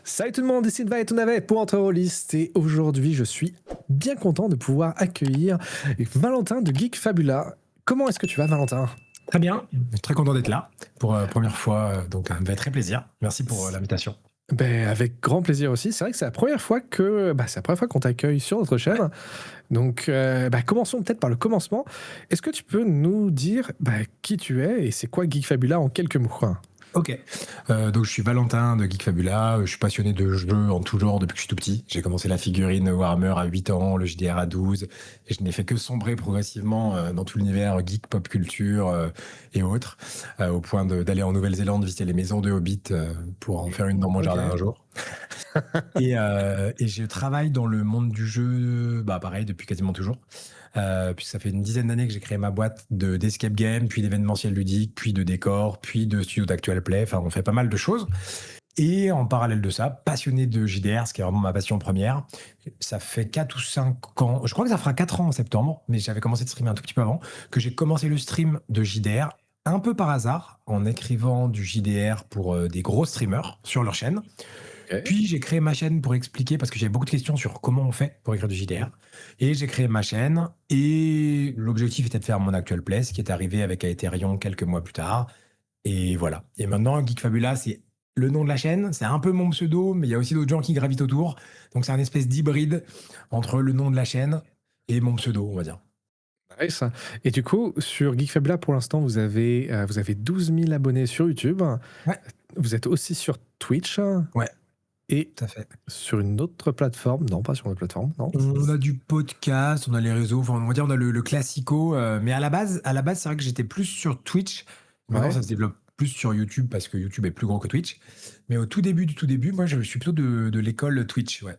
Salut tout le monde, ici Nva et Tonavet pour Entre Rôlistes et aujourd'hui je suis bien content de pouvoir accueillir Valentin de Geek Fabula. Comment est-ce que tu vas Valentin? Très bien, très content d'être là pour première fois, donc ça me fait très plaisir. Merci pour l'invitation. Ben, avec grand plaisir aussi, c'est vrai que c'est la première fois qu'on t'accueille sur notre Ouais. chaîne. Donc commençons peut-être par le commencement. Est-ce que tu peux nous dire qui tu es et c'est quoi Geek Fabula en quelques mots? Ok, donc je suis Valentin de Geek Fabula, je suis passionné de jeux en tout genre depuis que je suis tout petit. J'ai commencé la figurine Warhammer à 8 ans, le JDR à 12, et je n'ai fait que sombrer progressivement dans tout l'univers geek, pop culture et autres, au point d'aller en Nouvelle-Zélande visiter les maisons de Hobbit pour en faire une dans mon Ok. jardin un jour. Et je travaille dans le monde du jeu, bah pareil, depuis quasiment toujours. Puisque ça fait une dizaine d'années que j'ai créé ma boîte d'escape game, puis d'événementiel ludique, puis de décor, puis de studio d'actual play. Enfin, on fait pas mal de choses. Et en parallèle de ça, passionné de JDR, ce qui est vraiment ma passion première. Ça fait 4 ou 5 ans, je crois que ça fera 4 ans en septembre, mais j'avais commencé de streamer un tout petit peu avant, que j'ai commencé le stream de JDR un peu par hasard, en écrivant du JDR pour des gros streamers sur leur chaîne. Ok. Puis j'ai créé ma chaîne pour expliquer, parce que j'avais beaucoup de questions sur comment on fait pour écrire du JDR. Et j'ai créé ma chaîne, et l'objectif était de faire mon actual play, ce qui est arrivé avec Aetherion quelques mois plus tard. Et voilà. Et maintenant, Geek Fabula, c'est le nom de la chaîne, c'est un peu mon pseudo, mais il y a aussi d'autres gens qui gravitent autour. Donc c'est un espèce d'hybride entre le nom de la chaîne et mon pseudo, on va dire. Nice. Et du coup, sur Geek Fabula, pour l'instant, vous avez 12 000 abonnés sur YouTube. Ouais, Vous êtes aussi sur Twitch ouais, et tout à fait. sur une autre plateforme. Non, pas sur une autre plateforme, non. On a du podcast, on a les réseaux, enfin, on va dire on a le classico, mais à la base, c'est vrai que j'étais plus sur Twitch. Maintenant, Ouais. ça se développe plus sur YouTube parce que YouTube est plus gros que Twitch. Mais au tout début du tout début, moi, je suis plutôt de l'école Twitch, ouais.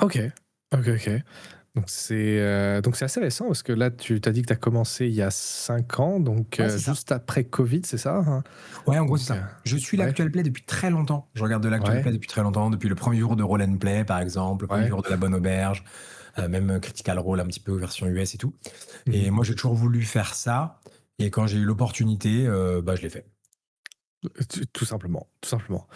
Ok. Ok, ok. Donc c'est assez récent parce que là, tu t'as dit que tu as commencé il y a 5 ans, donc Ouais, c'est ça. juste après Covid, c'est ça hein. Ouais, en gros, c'est Donc, ça. Je suis ouais, l'actual play depuis très longtemps. Je regarde de l'actual ouais, play depuis très longtemps, depuis le premier jour de Roll and Play, par exemple, le premier ouais. jour de La Bonne Auberge, même Critical Role, un petit peu version US et tout. Mhm. Et moi, j'ai toujours voulu faire ça. Et quand j'ai eu l'opportunité, bah, je l'ai fait. Tout simplement, tout simplement.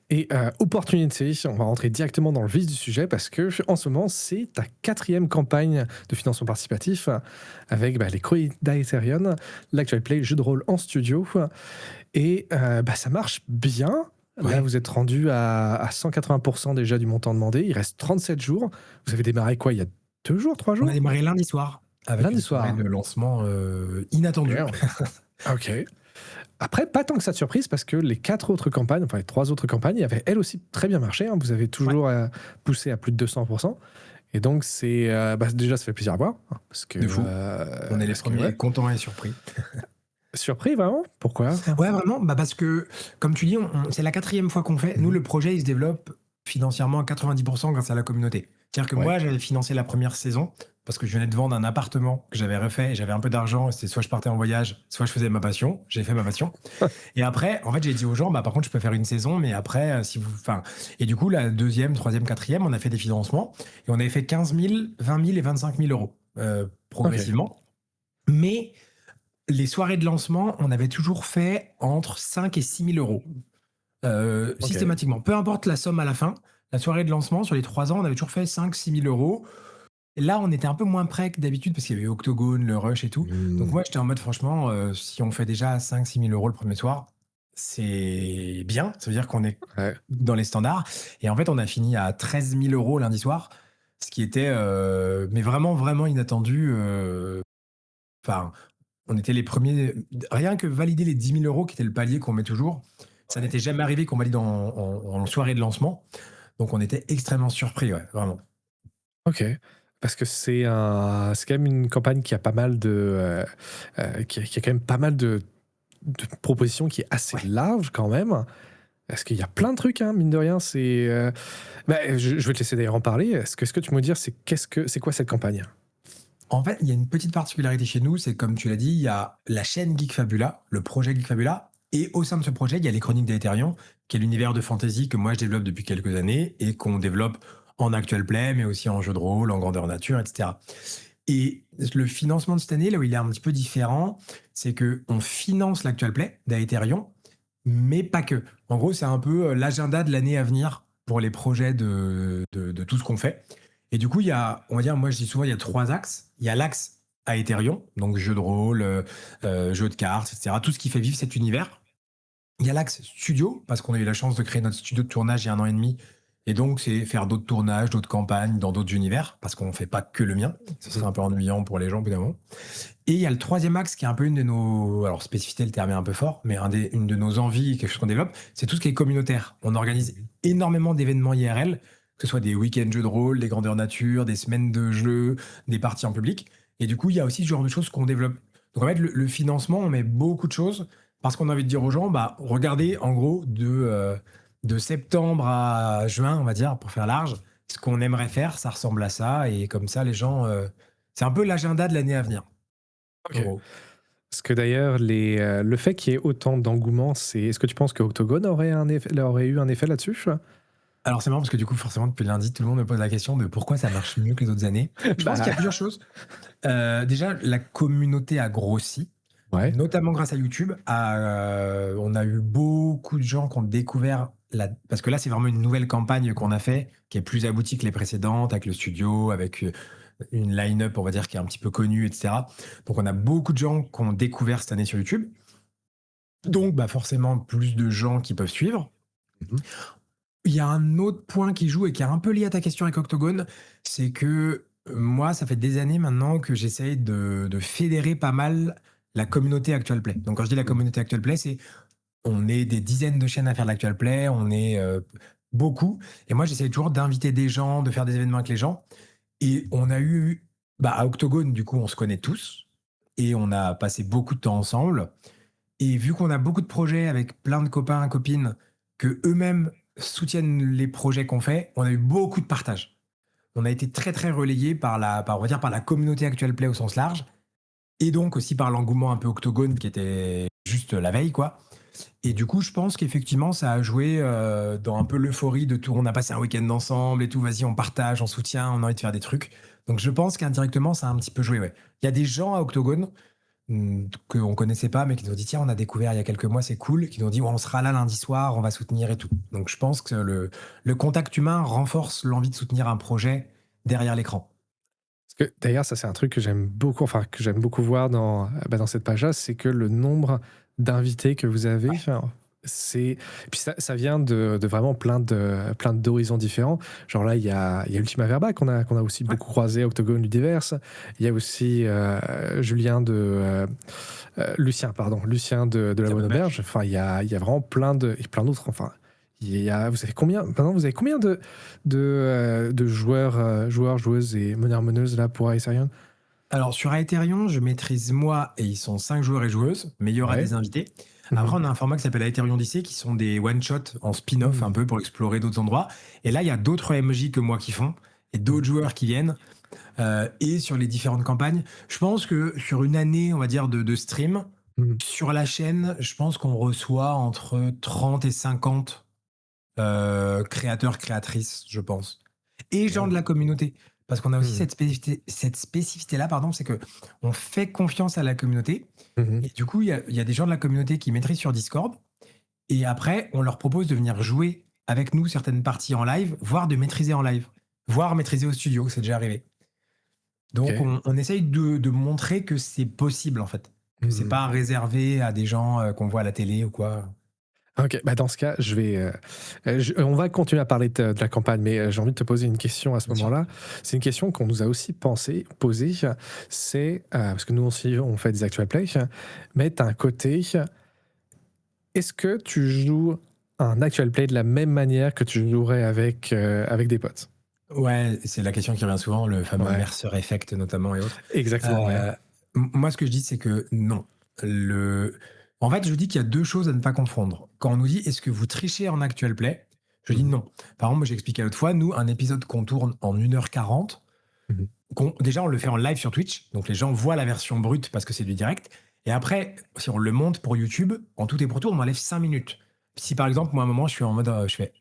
Et opportunité, on va rentrer directement dans le vif du sujet parce que en ce moment, c'est ta quatrième campagne de financement participatif avec les Chroniques d'Aetherion, l'actual play jeu de rôle en studio. Et ça marche bien. Là, Ouais. vous êtes rendu à 180% déjà du montant demandé. Il reste 37 jours. Vous avez démarré quoi, il y a 2 jours, 3 On a jours? démarré lundi soir avec Lundi une soirée soir. de lancement inattendue. Ok. Ok. Après, pas tant que ça de surprise parce que les 4 autres campagnes, enfin les 3 autres campagnes, avaient elles aussi très bien marché, hein. Vous avez Ouais, toujours poussé à plus de 200%. Et donc, déjà, ça fait plaisir à voir. Hein, de fou. On est les ouais. premiers contents et surpris. Surpris, vraiment? Pourquoi? Ouais, vraiment, bah parce que, comme tu dis, c'est la quatrième fois qu'on fait. Nous, Mhm. le projet, il se développe financièrement à 90% grâce à la communauté. C'est-à-dire que Ouais. moi, j'avais financé la première saison parce que je venais de vendre un appartement que j'avais refait et j'avais un peu d'argent. C'était soit je partais en voyage, soit je faisais ma passion. J'ai fait ma passion. Et après, en fait, j'ai dit aux gens, bah, par contre, je peux faire une saison, mais après, si vous, enfin, et du coup, la deuxième, troisième, quatrième, on a fait des financements et on avait fait 15 000, 20 000 et 25 000 euros Ok. progressivement. Mais les soirées de lancement, on avait toujours fait entre 5 et 6 000 euros Ok. systématiquement. Peu importe la somme à la fin, la soirée de lancement, sur les 3 ans, on avait toujours fait 5 6 000 euros. Et là, on était un peu moins près que d'habitude parce qu'il y avait Octogone, le Rush et tout. Donc Hmm. moi, j'étais en mode, franchement, si on fait déjà 5 6 000 euros le premier soir, c'est bien. Ça veut dire qu'on est Ouais. dans les standards. Et en fait, on a fini à 13 000 euros lundi soir, ce qui était mais vraiment, vraiment inattendu. Enfin, on était les premiers. Rien que valider les 10 000 euros, qui était le palier qu'on met toujours, ça Ouais. n'était jamais arrivé qu'on valide en soirée de lancement. Donc on était extrêmement surpris, ouais, vraiment. Ok. Parce que c'est quand même une campagne qui a pas mal qui a quand même pas mal de propositions qui est assez Ouais. large quand même. Parce qu'il y a plein de trucs, hein, mine de rien. Je vais te laisser d'ailleurs en parler. Est-ce que tu peux me dire c'est quoi cette campagne? En fait, il y a une petite particularité chez nous, c'est comme tu l'as dit, il y a la chaîne Geek Fabula, le projet Geek Fabula, et au sein de ce projet, il y a les Chroniques d'Aetherion, qui est l'univers de fantasy que moi je développe depuis quelques années et qu'on développe en actual play, mais aussi en jeu de rôle, en grandeur nature, etc. Et le financement de cette année, là où il est un petit peu différent, c'est que on finance l'actual play d'Aetherion, mais pas que. En gros, c'est un peu l'agenda de l'année à venir pour les projets de tout ce qu'on fait. Et du coup, il y a, on va dire, moi je dis souvent, il y a 3 axes. Il y a l'axe à Ethereum, donc jeux de rôle, jeux de cartes, etc. Tout ce qui fait vivre cet univers. Il y a l'axe studio, parce qu'on a eu la chance de créer notre studio de tournage il y a 1 an et demi. Et donc, c'est faire d'autres tournages, d'autres campagnes dans d'autres univers, parce qu'on ne fait pas que le mien. Ce serait Mhm. un peu ennuyant pour les gens, évidemment. Et il y a le troisième axe qui est un peu une de nos. Alors, spécificité, le terme est un peu fort, mais une de nos envies, quelque chose qu'on développe, c'est tout ce qui est communautaire. On organise énormément d'événements IRL, que ce soit des week-ends jeux de rôle, des grandeurs nature, des semaines de jeux, des parties en public. Et du coup, il y a aussi ce genre de choses qu'on développe. Donc, en fait, le financement, on met beaucoup de choses parce qu'on a envie de dire aux gens, bah, regardez, en gros, de septembre à juin, on va dire, pour faire large, ce qu'on aimerait faire, ça ressemble à ça. Et comme ça, les gens. C'est un peu l'agenda de l'année à venir. En Ok. gros. Parce que d'ailleurs, le fait qu'il y ait autant d'engouement, est-ce que tu penses que Octogone aurait eu un effet là-dessus? Alors c'est marrant parce que du coup, forcément, depuis lundi, tout le monde me pose la question de pourquoi ça marche mieux que les autres années. Je pense qu'il y a Bah, plusieurs choses. Déjà, la communauté a grossi, ouais. notamment grâce à YouTube. On a eu beaucoup de gens qui ont découvert parce que là, c'est vraiment une nouvelle campagne qu'on a fait, qui est plus aboutie que les précédentes, avec le studio, avec une line-up, on va dire, qui est un petit peu connue, etc. Donc on a beaucoup de gens qui ont découvert cette année sur YouTube. Donc, bah, forcément, plus de gens qui peuvent suivre. Mhm. Il y a un autre point qui joue et qui est un peu lié à ta question avec Octogone, c'est que moi, ça fait des années maintenant que j'essaye de fédérer pas mal la communauté Actual Play. Donc, quand je dis la communauté Actual Play, c'est on est des dizaines de chaînes à faire de l'Actual Play, on est beaucoup. Et moi, j'essaye toujours d'inviter des gens, de faire des événements avec les gens. Et on a eu, bah, à Octogone, du coup, on se connaît tous et on a passé beaucoup de temps ensemble. Et vu qu'on a beaucoup de projets avec plein de copains, copines, que eux-mêmes soutiennent les projets qu'on fait, on a eu beaucoup de partage. On a été très très relayés on va dire par la communauté Actual Play au sens large, et donc aussi par l'engouement un peu octogone qui était juste la veille, quoi. Et du coup, je pense qu'effectivement, ça a joué dans un peu l'euphorie de tout. On a passé un week-end ensemble et tout. Vas-y, on partage, on soutient, on a envie de faire des trucs. Donc, je pense qu'indirectement, ça a un petit peu joué. Ouais. Il y a des gens à Octogone qu'on connaissait pas, mais qui nous ont dit tiens, on a découvert il y a quelques mois, c'est cool, qui nous ont dit ouais, on sera là lundi soir, on va soutenir et tout. Donc je pense que le contact humain renforce l'envie de soutenir un projet derrière l'écran. Parce que d'ailleurs, ça c'est un truc que j'aime beaucoup, enfin que j'aime beaucoup voir dans cette page-là, c'est que le nombre d'invités que vous avez, Ouais, enfin, et puis ça vient de vraiment plein d'horizons différents. Genre là, il y a Ultima Verba qu'on a aussi ouais, beaucoup croisé, Octogone Ludiverse. Il y a aussi Julien Lucien, pardon, Lucien de la la Bonne bonne Auberge. berge. Enfin, il y a vraiment et plein d'autres. Enfin, vous avez combien, maintenant, vous avez combien de joueuses et meneurs-meneuses là pour Aetherion? Alors sur Aetherion, je maîtrise moi et ils sont 5 joueurs et joueuses, mais il y aura Ouais. des invités. Après, Mhm. on a un format qui s'appelle Aetherion Odyssey qui sont des one-shots en spin-off un Mhm. peu pour explorer d'autres endroits. Et là, il y a d'autres MJ que moi qui font et d'autres joueurs qui viennent. Et sur les différentes campagnes. Je pense que sur une année, on va dire, de stream, Mhm. sur la chaîne, je pense qu'on reçoit entre 30 et 50 créateurs, créatrices, je pense. Et gens de Bien. la communauté. Parce qu'on a aussi Mhm. cette spécificité-là, pardon, c'est que on fait confiance à la communauté. Mhm. Et du coup, il y a des gens de la communauté qui maîtrisent sur Discord. Et après, on leur propose de venir jouer avec nous certaines parties en live, voire de maîtriser en live, voire maîtriser au studio, c'est déjà arrivé. Donc, Ok. on essaye de montrer que c'est possible, en fait. Que c'est Mhm. pas réservé à des gens qu'on voit à la télé ou quoi. Ok, bah dans ce cas, on va continuer à parler de la campagne, mais j'ai envie de te poser une question à ce Bien sûr. moment-là. C'est une question qu'on nous a aussi posée. C'est parce que nous aussi, on fait des actual plays, mais tu as un côté. Est-ce que tu joues un actual play de la même manière que tu jouerais avec des potes? Ouais, c'est la question qui revient souvent, le fameux Ouais, Mercer Effect notamment et autres. exactement, ouais. Euh, Moi, ce que je dis, c'est que non. En fait, je dis qu'il y a deux choses à ne pas confondre. Quand on nous dit est-ce que vous trichez en actual play, je dis Mhm. non. Par exemple, moi, j'ai expliqué l'autre fois, nous, un épisode qu'on tourne en 1h40, Mhm. déjà, on le fait en live sur Twitch, donc les gens voient la version brute parce que c'est du direct. Et après, si on le monte pour YouTube, en tout et pour tout, on enlève 5 minutes. Si par exemple, moi, à un moment, je suis en mode, je fais,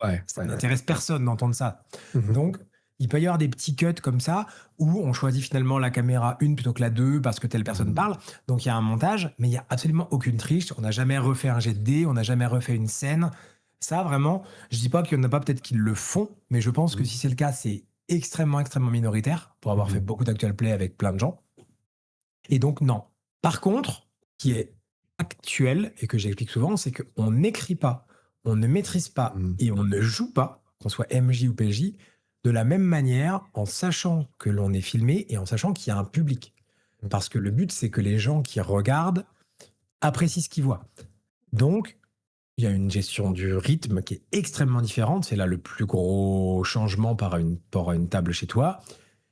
Ouais, ça ouais, ouais. n'intéresse personne d'entendre ça. Mhm. Donc, il peut y avoir des petits cuts comme ça où on choisit finalement la caméra 1 plutôt que la 2 parce que telle personne Mhm. parle. Donc, il y a un montage, mais il n'y a absolument aucune triche. On n'a jamais refait un jet de dés, on n'a jamais refait une scène. Ça vraiment, je dis pas qu'il y en a pas peut-être qui le font, mais je pense que Mmh. si c'est le cas, c'est extrêmement, extrêmement minoritaire pour avoir fait Mmh. beaucoup d'actual play avec plein de gens et donc non. Par contre, qui est actuel et que j'explique souvent, c'est qu'on n'écrit pas, on ne maîtrise pas Mmh. et on ne joue pas, qu'on soit MJ ou PJ, de la même manière en sachant que l'on est filmé et en sachant qu'il y a un public. Mmh. Parce que le but, c'est que les gens qui regardent apprécient ce qu'ils voient. Donc, il y a une gestion du rythme qui est extrêmement différente. C'est là le plus gros changement par rapport à une table chez toi.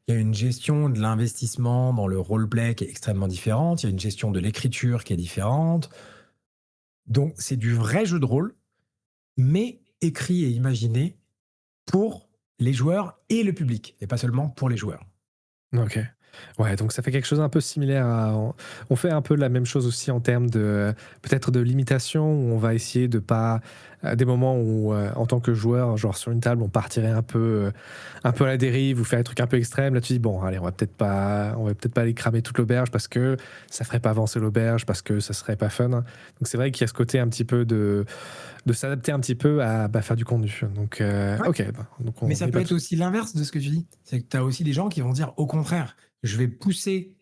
Il y a une gestion de l'investissement dans le roleplay qui est extrêmement différente. Il y a une gestion de l'écriture qui est différente. Donc, c'est du vrai jeu de rôle, mais écrit et imaginé pour les joueurs et le public, et pas seulement pour les joueurs. OK. Ouais, donc ça fait quelque chose un peu similaire à on fait un peu la même chose aussi en termes de, peut-être de limitation où on va essayer de pas des moments où, en tant que joueur, genre sur une table, on partirait un peu à la dérive ou faire des trucs un peu extrêmes. Là, tu dis: «Bon, allez, on va peut-être pas aller cramer toute l'auberge parce que ça ferait pas avancer l'auberge, parce que ça serait pas fun». Donc c'est vrai qu'il y a ce côté un petit peu de s'adapter un petit peu à, bah, faire du contenu. Donc Ouais. OK, bah, donc Mais on ça n'est peut pas être tout aussi l'inverse de ce que tu dis. C'est que tu as aussi des gens qui vont dire au contraire, je vais pousser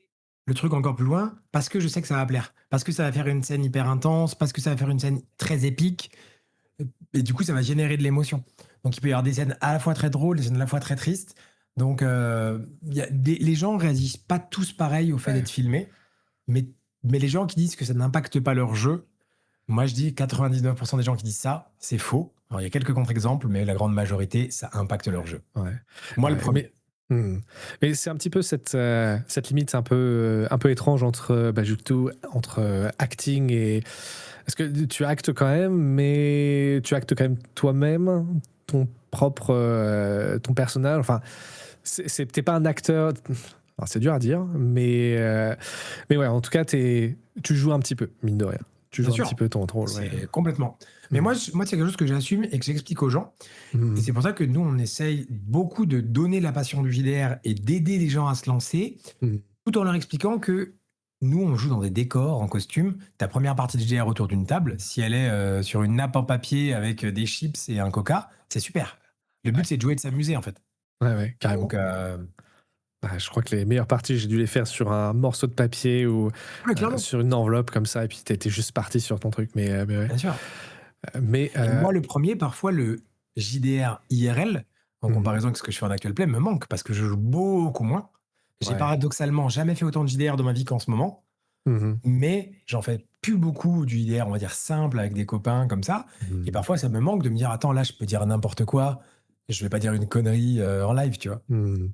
le truc encore plus loin parce que je sais que ça va plaire, parce que ça va faire une scène hyper intense, parce que ça va faire une scène très épique, et du coup ça va générer de l'émotion. Donc il peut y avoir des scènes à la fois très drôles, des scènes à la fois très tristes. Donc les gens réagissent pas tous pareil au fait ouais. d'être filmés, mais, mais les gens qui disent que ça n'impacte pas leur jeu, moi je dis 99% des gens qui disent ça, c'est faux. Alors il y a quelques contre-exemples, mais la grande majorité, ça impacte leur jeu. Ouais, Moi le ouais, premier. mmh. Mais c'est un petit peu cette limite un peu étrange entre, bah, du coup, entre, acting et parce que tu actes quand même, mais tu actes quand même toi-même, ton personnage, enfin, tu pas un acteur, alors c'est dur à dire, mais ouais, en tout cas, tu joues un petit peu, mine de rien. Tu Bien joues un petit sûr, peu ton rôle, ouais. c'est complètement. Mais Mmh. moi, c'est quelque chose que j'assume et que j'explique aux gens. Et Mmh. c'est pour ça que nous, on essaye beaucoup de donner la passion du JDR et d'aider les gens à se lancer, Mmh. tout en leur expliquant que nous, on joue dans des décors en costume. Ta première partie de JDR autour d'une table, si elle est sur une nappe en papier avec des chips et un coca, c'est super. Le but, Ouais. c'est de jouer et de s'amuser, en fait. Ouais, ouais, Donc, carrément. Bah, je crois que les meilleures parties, j'ai dû les faire sur un morceau de papier ou ouais, clairement, sur une enveloppe comme ça, et puis tu juste parti sur ton truc. Mais ouais. bien sûr. Mais Et moi, le premier, parfois, le JDR IRL, en mmh, comparaison avec ce que je fais en actual play, me manque parce que je joue beaucoup moins. J'ai ouais. paradoxalement jamais fait autant de JDR dans ma vie qu'en ce moment, Mmh. mais j'en fais plus beaucoup du JDR, on va dire simple, avec des copains comme ça. Et Mmh. parfois, ça me manque de me dire, attends, là, je peux dire n'importe quoi, je vais pas dire une connerie en live, tu vois. Mmh.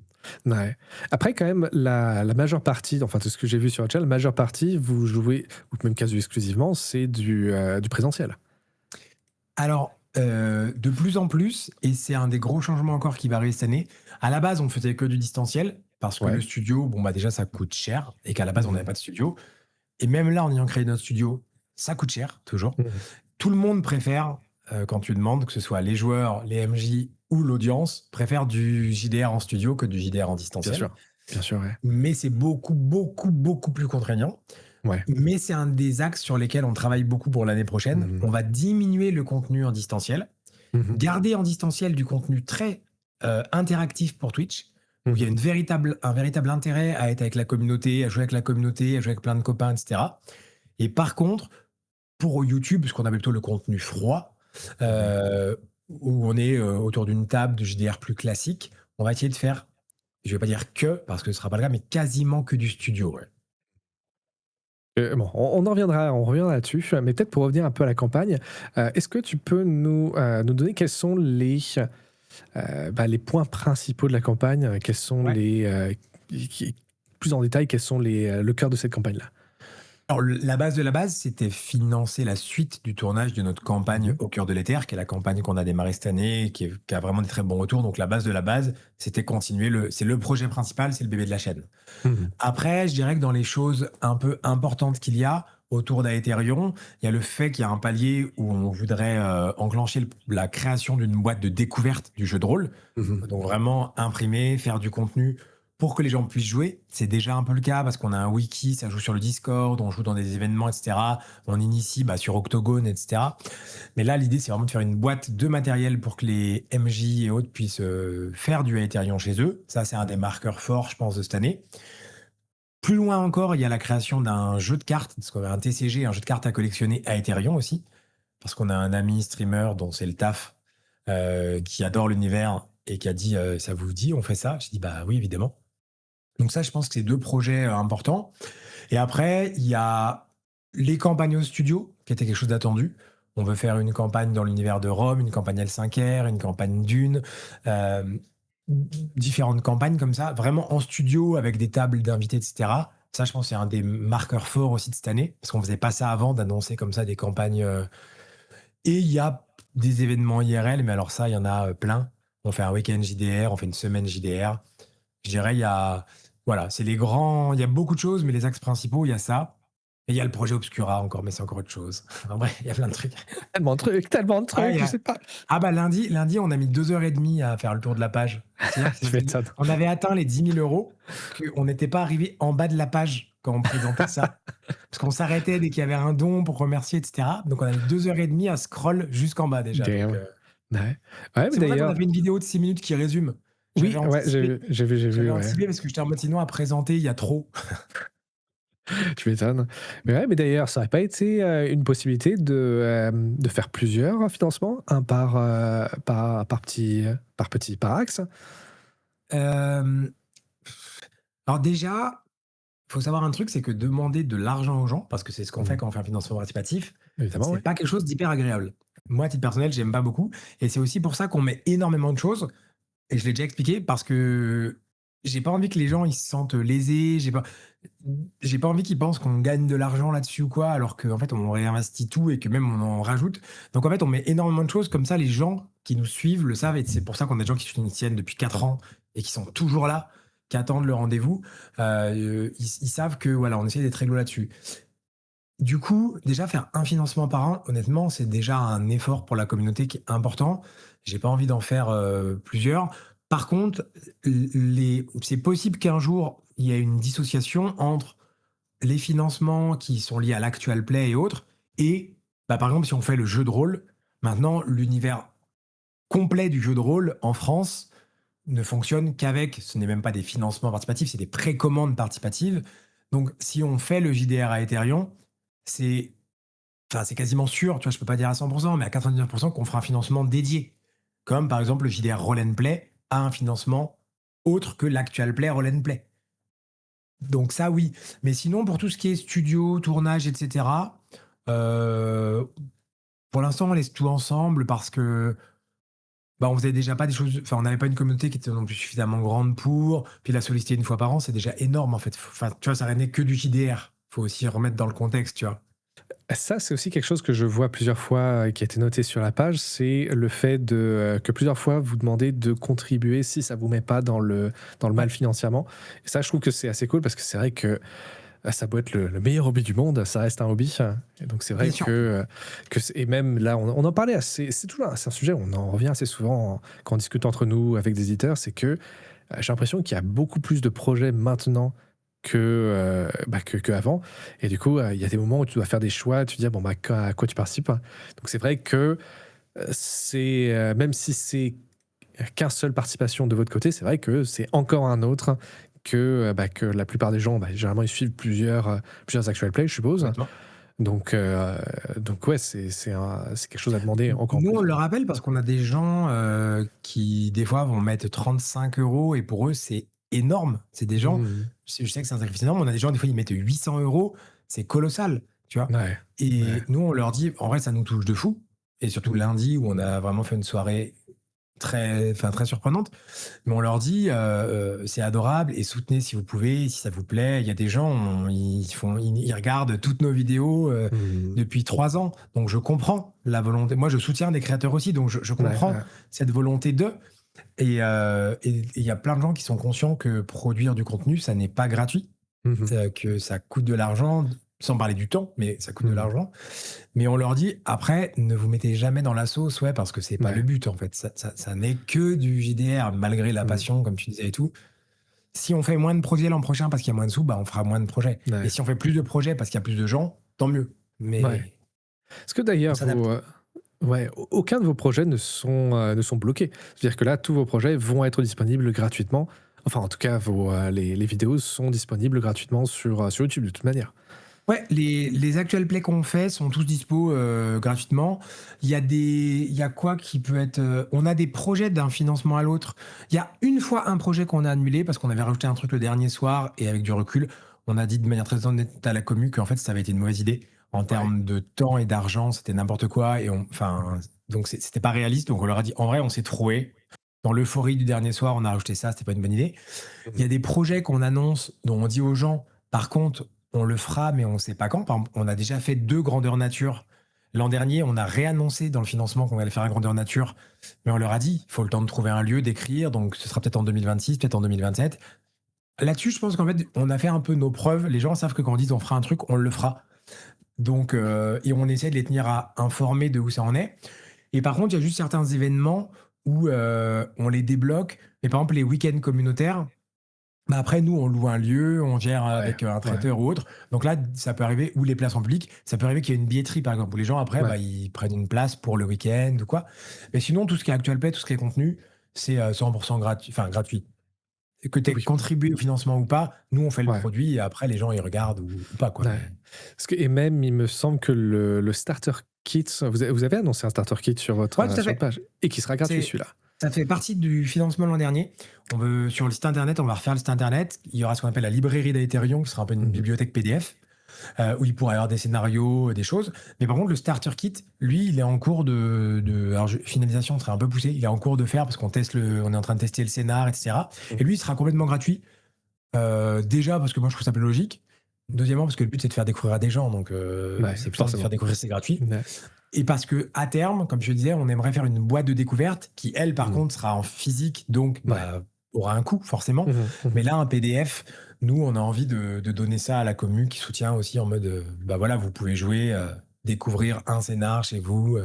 Ouais. Après quand même la majeure partie, enfin de ce que j'ai vu sur le chat, la majeure partie, vous jouez ou même quasi exclusivement, c'est du présentiel? Alors, de plus en plus, et c'est un des gros changements encore qui va arriver cette année. À la base, on faisait que du distanciel parce que le Ouais. studio, bon, bah, déjà, ça coûte cher et qu'à la base, on n'avait Mmh. pas de studio. Et même là, en ayant créé notre studio, ça coûte cher, toujours. Mmh. Tout le monde préfère, quand tu demandes, que ce soit les joueurs, les MJ ou l'audience, préfère du JDR en studio que du JDR en Bien distanciel. sûr. Bien sûr, ouais. Mais c'est beaucoup, beaucoup, beaucoup plus contraignant. Ouais. Mais c'est un des axes sur lesquels on travaille beaucoup pour l'année prochaine. Mmh. On va diminuer le contenu en distanciel, Mmh. garder en distanciel du contenu très interactif pour Twitch, où il y a Mmh. un véritable intérêt à être avec la communauté, à jouer avec la communauté, à jouer avec plein de copains, etc. Et par contre, pour YouTube, ce qu'on appelle plutôt le contenu froid, Mmh. où on est autour d'une table de JDR plus classique, on va essayer de faire, je vais pas dire que, parce que ce sera pas le cas, mais quasiment que du studio. Ouais. Bon, on reviendra là-dessus, mais peut-être pour revenir un peu à la campagne, est-ce que tu peux nous donner quels sont bah, les points principaux de la campagne? Quels sont Ouais. plus en détail, quels sont le cœur de cette campagne-là? Alors, la base de la base, c'était financer la suite du tournage de notre campagne Mmh. Au cœur de l'éther, qui est la campagne qu'on a démarrée cette année, qui a vraiment des très bons retours. Donc, la base de la base, c'était continuer c'est le projet principal, c'est le bébé de la chaîne. Mmh. Après, je dirais que dans les choses un peu importantes qu'il y a autour d'Aetherion, il y a le fait qu'il y a un palier où on voudrait enclencher la création d'une boîte de découverte du jeu de rôle. Mmh. Donc vraiment imprimer, faire du contenu pour que les gens puissent jouer. C'est déjà un peu le cas parce qu'on a un wiki, ça joue sur le Discord, on joue dans des événements, etc. On initie sur Octogone, etc. Mais là, l'idée, c'est vraiment de faire une boîte de matériel pour que les MJ et autres puissent faire du Aetherion chez eux. Ça, c'est un des marqueurs forts, je pense, de cette année. Plus loin encore, il y a la création d'un jeu de cartes, parce qu'on a un TCG, un jeu de cartes à collectionner à Aetherion aussi, parce qu'on a un ami streamer dont c'est le taf, qui adore l'univers et qui a dit ça vous dit, on fait ça? J'ai dit bah oui, évidemment. Donc ça, je pense que c'est deux projets importants. Et après, il y a les campagnes au studio, qui était quelque chose d'attendu. On veut faire une campagne dans l'univers de Rome, une campagne L5R, une campagne Dune, euh, différentes campagnes comme ça, vraiment en studio avec des tables d'invités, etc. Ça, je pense, c'est un des marqueurs forts aussi de cette année, parce qu'on faisait pas ça avant, d'annoncer comme ça des campagnes. Et il y a des événements IRL, mais alors ça, il y en a plein. On fait un week-end JDR, on fait une semaine JDR. Je dirais, il y a, voilà, c'est les grands, il y a beaucoup de choses, mais les axes principaux, il y a ça. Et il y a le projet Obscura encore, mais c'est encore autre chose. Enfin bref, il y a plein de trucs. Tellement de Ouais, trucs, je sais pas. Ah bah lundi, on a mis 2 heures et demie à faire le tour de la page. C'est-à-dire Tu m'étonnes. on avait atteint les 10 000 euros, qu'on n'était pas arrivé en bas de la page quand on présentait ça. Parce qu'on s'arrêtait dès qu'il y avait un don pour remercier, etc. Donc on a mis 2 heures et demie à scroll jusqu'en bas déjà. Donc, Damn. Ouais. Ouais, mais c'est pour ça qu'on a d'ailleurs, fait une vidéo de 6 minutes qui résume. J'avais oui, ouais, anticipé. j'ai vu, J'avais ouais. anticipé parce que j'étais en mode sinon à présenter, il y a trop. Tu m'étonnes. Mais ouais, mais d'ailleurs, ça aurait pas été une possibilité de faire plusieurs financements, un par axe? Euh, alors déjà, il faut savoir un truc, c'est que demander de l'argent aux gens, parce que c'est ce qu'on fait Mhm. quand on fait un financement participatif, Évidemment, c'est oui. pas quelque chose d'hyper agréable. Moi, à titre personnel, j'aime pas beaucoup. Et c'est aussi pour ça qu'on met énormément de choses. Et je l'ai déjà expliqué parce que j'ai pas envie que les gens ils se sentent lésés. J'ai pas envie qu'ils pensent qu'on gagne de l'argent là-dessus ou quoi, alors qu'en fait, on réinvestit tout et que même on en rajoute. Donc en fait, on met énormément de choses comme ça. Les gens qui nous suivent le savent. Et c'est pour ça qu'on a des gens qui nous tiennent depuis 4 ans et qui sont toujours là, qui attendent le rendez-vous. Ils savent que voilà, on essaie d'être réglo là-dessus. Du coup, déjà faire un financement par an, honnêtement, c'est déjà un effort pour la communauté qui est important. J'ai pas envie d'en faire plusieurs. Par contre, c'est possible qu'un jour, il y ait une dissociation entre les financements qui sont liés à l'actual play et autres, et par exemple, si on fait le jeu de rôle, maintenant, l'univers complet du jeu de rôle en France ne fonctionne qu'avec, ce n'est même pas des financements participatifs, c'est des précommandes participatives. Donc, si on fait le JDR à Ethereum, c'est enfin, c'est quasiment sûr, tu vois, je peux pas dire à 100%, mais à 99% qu'on fera un financement dédié. Comme par exemple le JDR Roll and Play a un financement autre que l'actual Play Roll and Play. Donc ça, oui. Mais sinon, pour tout ce qui est studio, tournage, etc., euh, pour l'instant, on laisse tout ensemble parce que on faisait déjà pas des choses. Enfin, on n'avait pas une communauté qui était non plus suffisamment grande pour. Puis la solliciter une fois par an, c'est déjà énorme en fait. Enfin, tu vois, ça n'est que du JDR. Faut aussi remettre dans le contexte, tu vois. Ça, c'est aussi quelque chose que je vois plusieurs fois qui a été noté sur la page, c'est le fait que plusieurs fois vous demandez de contribuer si ça vous met pas dans le mal Ouais, financièrement. Et ça, je trouve que c'est assez cool parce que c'est vrai que ça peut être le meilleur hobby du monde, ça reste un hobby. Et donc c'est vrai bien sûr. et même là, on en parlait assez, c'est un sujet, on en revient assez souvent quand on discute entre nous avec des éditeurs, c'est que j'ai l'impression qu'il y a beaucoup plus de projets maintenant que avant. Et du coup, il y a des moments où tu dois faire des choix, tu te dis, bon, à quoi tu participes, hein. Donc c'est vrai que même si c'est qu'un seule participation de votre côté, c'est vrai que c'est encore un autre que la plupart des gens, généralement, ils suivent plusieurs actual play, je suppose. Complètement. Donc ouais, c'est quelque chose à demander encore Nous, plus. on le rappelle parce qu'on a des gens qui, des fois, vont mettre 35 euros et pour eux, c'est énorme. C'est des gens, Mhm. je sais que c'est un sacrifice énorme, on a des gens, des fois, ils mettent 800 euros, c'est colossal, tu vois. Ouais, ouais. Et nous, on leur dit, en vrai, ça nous touche de fou. Et surtout Mhm. lundi, où on a vraiment fait une soirée très surprenante. Mais on leur dit, c'est adorable et soutenez si vous pouvez, si ça vous plaît. Il y a des gens, ils regardent toutes nos vidéos Mhm. depuis 3 ans. Donc je comprends la volonté. Moi, je soutiens des créateurs aussi, donc je Ouais, comprends ouais. cette volonté d'eux. Et il y a plein de gens qui sont conscients que produire du contenu, ça n'est pas gratuit, Mhm. que ça coûte de l'argent, sans parler du temps, mais ça coûte de Mhm. l'argent. Mais on leur dit, après, ne vous mettez jamais dans la sauce, ouais, parce que c'est pas le Ouais. but, en fait. Ça n'est que du JDR, malgré la Mhm. passion, comme tu disais et tout. si on fait moins de projets l'an prochain parce qu'il y a moins de sous, bah, on fera moins de projets. Et Ouais. si on fait plus de projets parce qu'il y a plus de gens, tant mieux. Ouais. Mais Est-ce que on d'ailleurs s'adapte. ouais, aucun de vos projets ne sont bloqués? C'est-à-dire que là, tous vos projets vont être disponibles gratuitement? Enfin, en tout cas, les vidéos sont disponibles gratuitement sur YouTube, de toute manière? Ouais, les actual plays qu'on fait sont tous dispo, gratuitement. Il y a quoi qui peut être, on a des projets d'un financement à l'autre. Il y a une fois un projet qu'on a annulé parce qu'on avait rajouté un truc le dernier soir et avec du recul, on a dit de manière très honnête à la commu qu'en fait, ça avait été une mauvaise idée. En Ouais. termes de temps et d'argent, c'était n'importe quoi et donc c'était pas réaliste. Donc on leur a dit: «En vrai, on s'est troués. Dans l'euphorie du dernier soir, on a rajouté ça, c'était pas une bonne idée». Il y Mmh. a des projets qu'on annonce, dont on dit aux gens, par contre, on le fera, mais on ne sait pas quand. Par exemple, on a déjà fait 2 grandeur nature. L'an dernier, on a réannoncé dans le financement qu'on allait faire un grandeur nature, mais on leur a dit: «Il faut le temps de trouver un lieu, d'écrire, donc ce sera peut-être en 2026, peut-être en 2027». Là-dessus, je pense qu'en fait, on a fait un peu nos preuves. Les gens savent que quand on dit: «On fera un truc», on le fera. Donc et on essaie de les tenir à informés de où ça en est. Et par contre, il y a juste certains événements où, on les débloque. Mais par exemple, les week-ends communautaires, bah, après nous, on loue un lieu, on gère Ouais, avec, un ouais, traiteur ou autre. Donc là, ça peut arriver ou les places en public, ça peut arriver qu'il y ait une billetterie, par exemple, où les gens après, ouais. bah, ils prennent une place pour le week-end ou quoi. Mais sinon, tout ce qui est Actual Play, tout ce qui est contenu, c'est, 100 gratuit, enfin gratuit. Et que tu aies Oui, contribué au financement ou pas, nous, on fait le ouais, produit et après les gens, ils regardent ou pas, quoi, ouais. mais Parce que et même, il me semble que le starter kit, vous avez annoncé un starter kit ouais, tout à sur votre fait. page et qui sera gratuit, C'est celui-là? Ça fait partie du financement l'an dernier. On veut sur le site internet, on va refaire le site internet. Il y aura ce qu'on appelle la librairie d'Ethereum, qui sera un peu une Mmh. bibliothèque PDF, où il pourra y avoir des scénarios, des choses. Mais par contre, le starter kit, lui, il est en cours alors finalisation serait un peu poussé. Il est en cours de faire parce on est en train de tester le scénar, etc. Mmh. Et lui, il sera complètement gratuit. Déjà parce que moi, je trouve ça plus logique. Deuxièmement, parce que le but, c'est de faire découvrir à des gens. Donc, Ouais, c'est plus simple de faire forcément. découvrir, c'est gratuit. Ouais. Et parce que à terme, comme je le disais, on aimerait faire une boîte de découverte qui, elle, par Mmh. contre, sera en physique, donc Ouais. bah, aura un coût forcément. Mmh mh. Mais Mmh. là, un PDF, nous, on a envie de donner ça à la commu qui soutient aussi en mode, bah voilà, vous pouvez jouer, découvrir un scénar chez vous.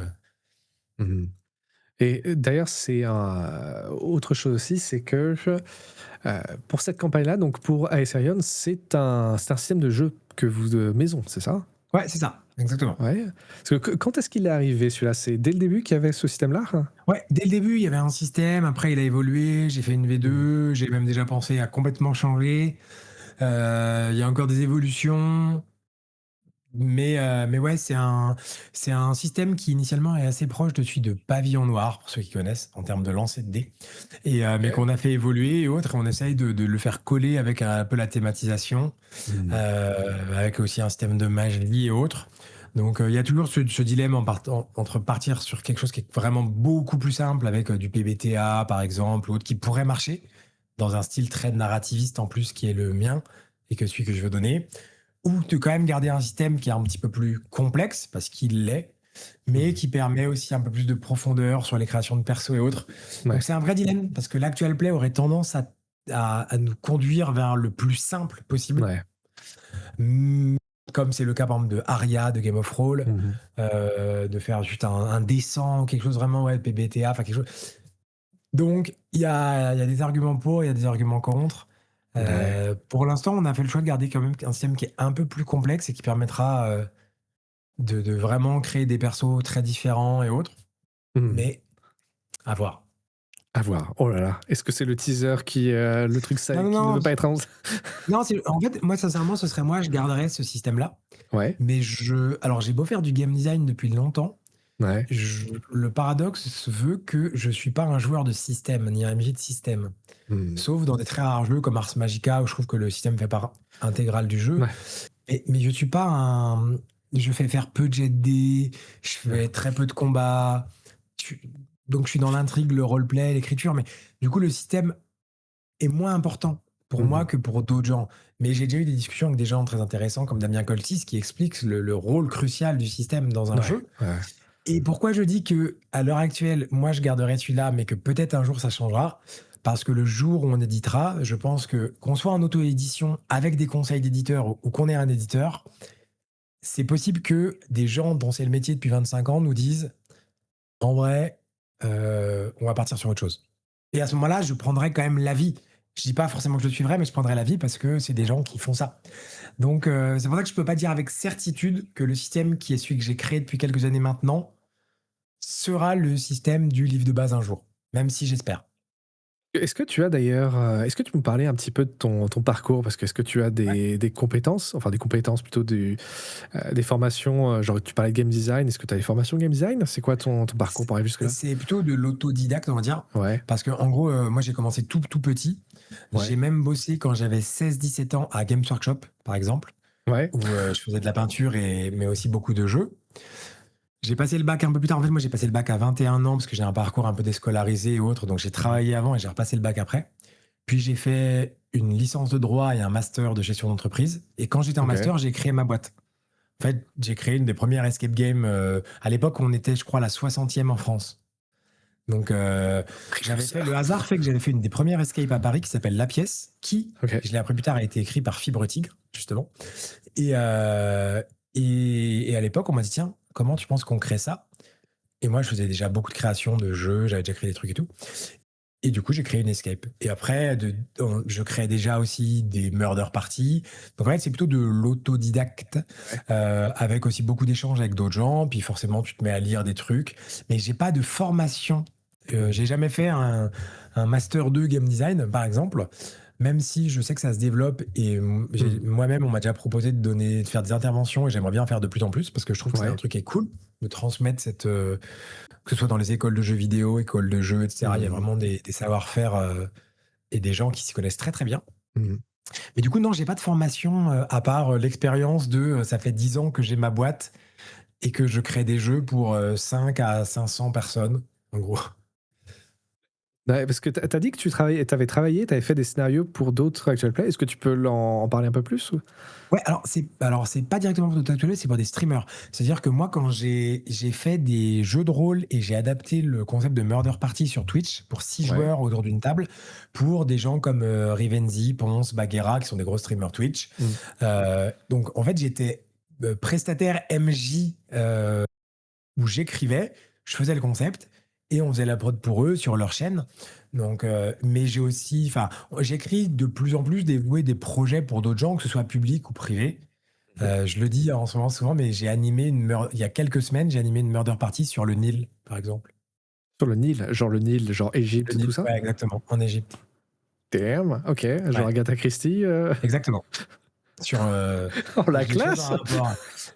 Mmh. Et d'ailleurs, c'est autre chose aussi, c'est que, pour cette campagne-là, donc pour Aeserion, c'est un système de jeu que vous de maison, c'est ça? Ouais, c'est ça, exactement. Ouais. Parce que quand est-ce qu'il est arrivé celui-là? C'est dès le début qu'il y avait ce système-là? Ouais, dès le début, il y avait un système, après il a évolué, j'ai fait une Mmh. V2, j'ai même déjà pensé à complètement changer. Il y a encore des évolutions. Mais ouais, c'est un système qui initialement est assez proche de celui de Pavillon Noir, pour ceux qui connaissent, en termes de lancer de dés mais OK. qu'on a fait évoluer et autres et on essaye de le faire coller avec un peu la thématisation, Mmh. avec aussi un système de magie et autres. Donc, il y a toujours ce dilemme entre partir sur quelque chose qui est vraiment beaucoup plus simple avec, du PBTA par exemple ou autre qui pourrait marcher, dans un style très narrativiste en plus qui est le mien et que celui que je veux donner ou de quand même garder un système qui est un petit peu plus complexe, parce qu'il l'est, mais Mmh. qui permet aussi un peu plus de profondeur sur les créations de persos et autres. Donc Ouais. c'est un vrai dilemme, parce que l'actual play aurait tendance à nous conduire vers le plus simple possible, Ouais. mmh, comme c'est le cas par exemple de Arya, de Game of Thrones, Mmh mh. de faire juste un dessin, quelque chose vraiment, ouais, PBTA, enfin quelque chose. Donc il y a des arguments pour, il y a des arguments contre. Ouais. Pour l'instant, on a fait le choix de garder quand même un système qui est un peu plus complexe et qui permettra, de vraiment créer des persos très différents et autres, Mmh. mais à voir. À voir. Oh là là. Est-ce que c'est le teaser le truc ça Non, non, qui ne non, veut pas être annoncé? non, c'est en fait, moi, sincèrement, ce serait moi, je garderais ce système-là, Ouais. mais alors j'ai beau faire du game design depuis longtemps, Ouais. le paradoxe veut que je suis pas un joueur de système, ni un MJ de système. Mmh. Sauf dans des très rares jeux comme Ars Magica, où je trouve que le système fait part intégrale du jeu. Ouais. Mais je suis pas un je fais faire peu de jet de dés, je fais D'accord. très peu de combats, tu donc je suis dans l'intrigue, le roleplay, l'écriture, mais du coup, le système est moins important pour Mmh moi mh. que pour d'autres gens. Mais j'ai déjà eu des discussions avec des gens très intéressants comme Damien Coltis qui expliquent le rôle crucial du système dans un Ouais. jeu Ouais. et pourquoi je dis que à l'heure actuelle, moi, je garderai celui-là, mais que peut-être un jour ça changera. Parce que le jour où on éditera, je pense que qu'on soit en auto-édition avec des conseils d'éditeurs ou qu'on ait un éditeur, c'est possible que des gens dont c'est le métier depuis 25 ans nous disent: «En vrai, on va partir sur autre chose» et à ce moment-là, je prendrai quand même l'avis Je dis pas forcément que je le suivrai, mais je prendrai l'avis parce que c'est des gens qui font ça. Donc, c'est pour ça que je peux pas dire avec certitude que le système qui est celui que j'ai créé depuis quelques années maintenant sera le système du livre de base un jour, même si j'espère. Est-ce que tu as d'ailleurs, est-ce que tu peux me parler un petit peu de ton parcours? Parce que est-ce que tu as Ouais. des compétences, enfin des compétences plutôt des formations, genre tu parlais de game design, est-ce que tu as des formations game design? C'est quoi ton parcours pour arriver jusque-là? C'est plutôt de l'autodidacte, on va dire, Ouais, parce qu'en gros, moi, j'ai commencé tout petit. J'ai ouais, même bossé quand j'avais 16-17 ans à Games Workshop, par exemple, ouais, où, je faisais de la peinture mais aussi beaucoup de jeux. J'ai passé le bac un peu plus tard. En fait, moi, j'ai passé le bac à 21 ans parce que j'ai un parcours un peu déscolarisé et autres, donc j'ai mmh, travaillé avant et j'ai repassé le bac après. Puis j'ai fait une licence de droit et un master de gestion d'entreprise et quand j'étais en OK. master, j'ai créé ma boîte. En fait, j'ai créé une des premières escape games, à l'époque, on était, je crois, la 60e en France. Donc, j'avais fait le Précurseur. hasard fait que j'avais fait une des premières escapes à Paris qui s'appelle La Pièce, qui, OK. je l'ai appris plus tard, a été écrit par Fibre Tigre, justement. Et, et à l'époque, on m'a dit, tiens, comment tu penses qu'on crée ça? Et moi, je faisais déjà beaucoup de créations de jeux, j'avais déjà créé des trucs et tout. Et du coup, j'ai créé une escape. Et après, je créais déjà aussi des murder parties. Donc en fait, c'est plutôt de l'autodidacte, Ouais. avec aussi beaucoup d'échanges avec d'autres gens. Puis forcément, tu te mets à lire des trucs. Mais j'ai pas de formation. J'ai jamais fait un master 2 game design, par exemple. Même si je sais que ça se développe et Mmh. moi-même, on m'a déjà proposé de faire des interventions et j'aimerais bien en faire de plus en plus parce que je trouve que c'est un Ouais. truc qui est cool de transmettre que ce soit dans les écoles de jeux vidéo, écoles de jeux, etc. Il y a Mmh. vraiment des savoir-faire et des gens qui s'y connaissent très très bien. Mmh. Mais du coup, non, j'ai pas de formation à part l'expérience de ça fait 10 ans que j'ai ma boîte et que je crée des jeux pour 5 à 500 personnes, en gros. Ouais, parce que tu as dit que tu avais travaillé, tu avais fait des scénarios pour d'autres actual play. Est-ce que tu peux en parler un peu plus ou? Ouais, alors c'est pas directement pour Dota, c'est pour des streamers. C'est-à-dire que moi, quand j'ai fait des jeux de rôle et j'ai adapté le concept de Murder Party sur Twitch pour 6 Ouais. joueurs autour d'une table, pour des gens comme Rivenzi, Ponce, Bagheera, qui sont des gros streamers Twitch. Mmh. Donc en fait, j'étais prestataire MJ, où j'écrivais, je faisais le concept et on faisait la prod pour eux sur leur chaîne. Donc, mais j'ai aussi, enfin, j'écris de plus en plus des projets pour d'autres gens, que ce soit public ou privé. Mmh. Je le dis en ce moment souvent, mais il y a quelques semaines, j'ai animé une murder party sur le Nil, par exemple. Sur le Nil, genre Le Égypte, tout Nil, ça? ouais, exactement, en Égypte. Damn! OK, genre Ouais, Agatha Christie, exactement. Sur, oh la des choses en classe! rapport.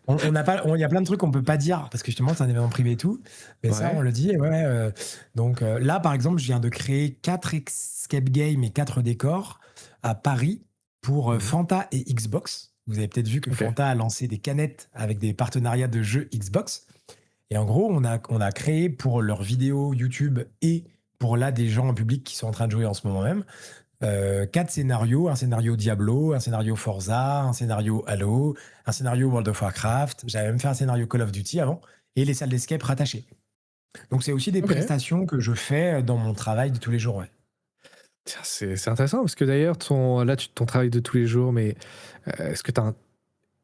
On n'a pas, il y a plein de trucs qu'on peut pas dire parce que justement c'est un événement privé et tout, mais ça on Ouais. le dit. Et ouais. Donc là par exemple, je viens de créer 4 escape games et 4 décors à Paris pour Mmh. Fanta et Xbox. Vous avez peut-être vu que OK. Fanta a lancé des canettes avec des partenariats de jeux Xbox. Et en gros, on a créé pour leurs vidéos YouTube et pour là des gens en public qui sont en train de jouer en ce moment même 4 scénarios, un scénario Diablo, un scénario Forza, un scénario Halo, un scénario World of Warcraft. J'avais même fait un scénario Call of Duty avant et les salles d'escape rattachées. Donc c'est aussi des OK. prestations que je fais dans mon travail de tous les jours, ouais. Tiens, c'est intéressant parce que d'ailleurs ton travail de tous les jours, mais, est-ce que tu as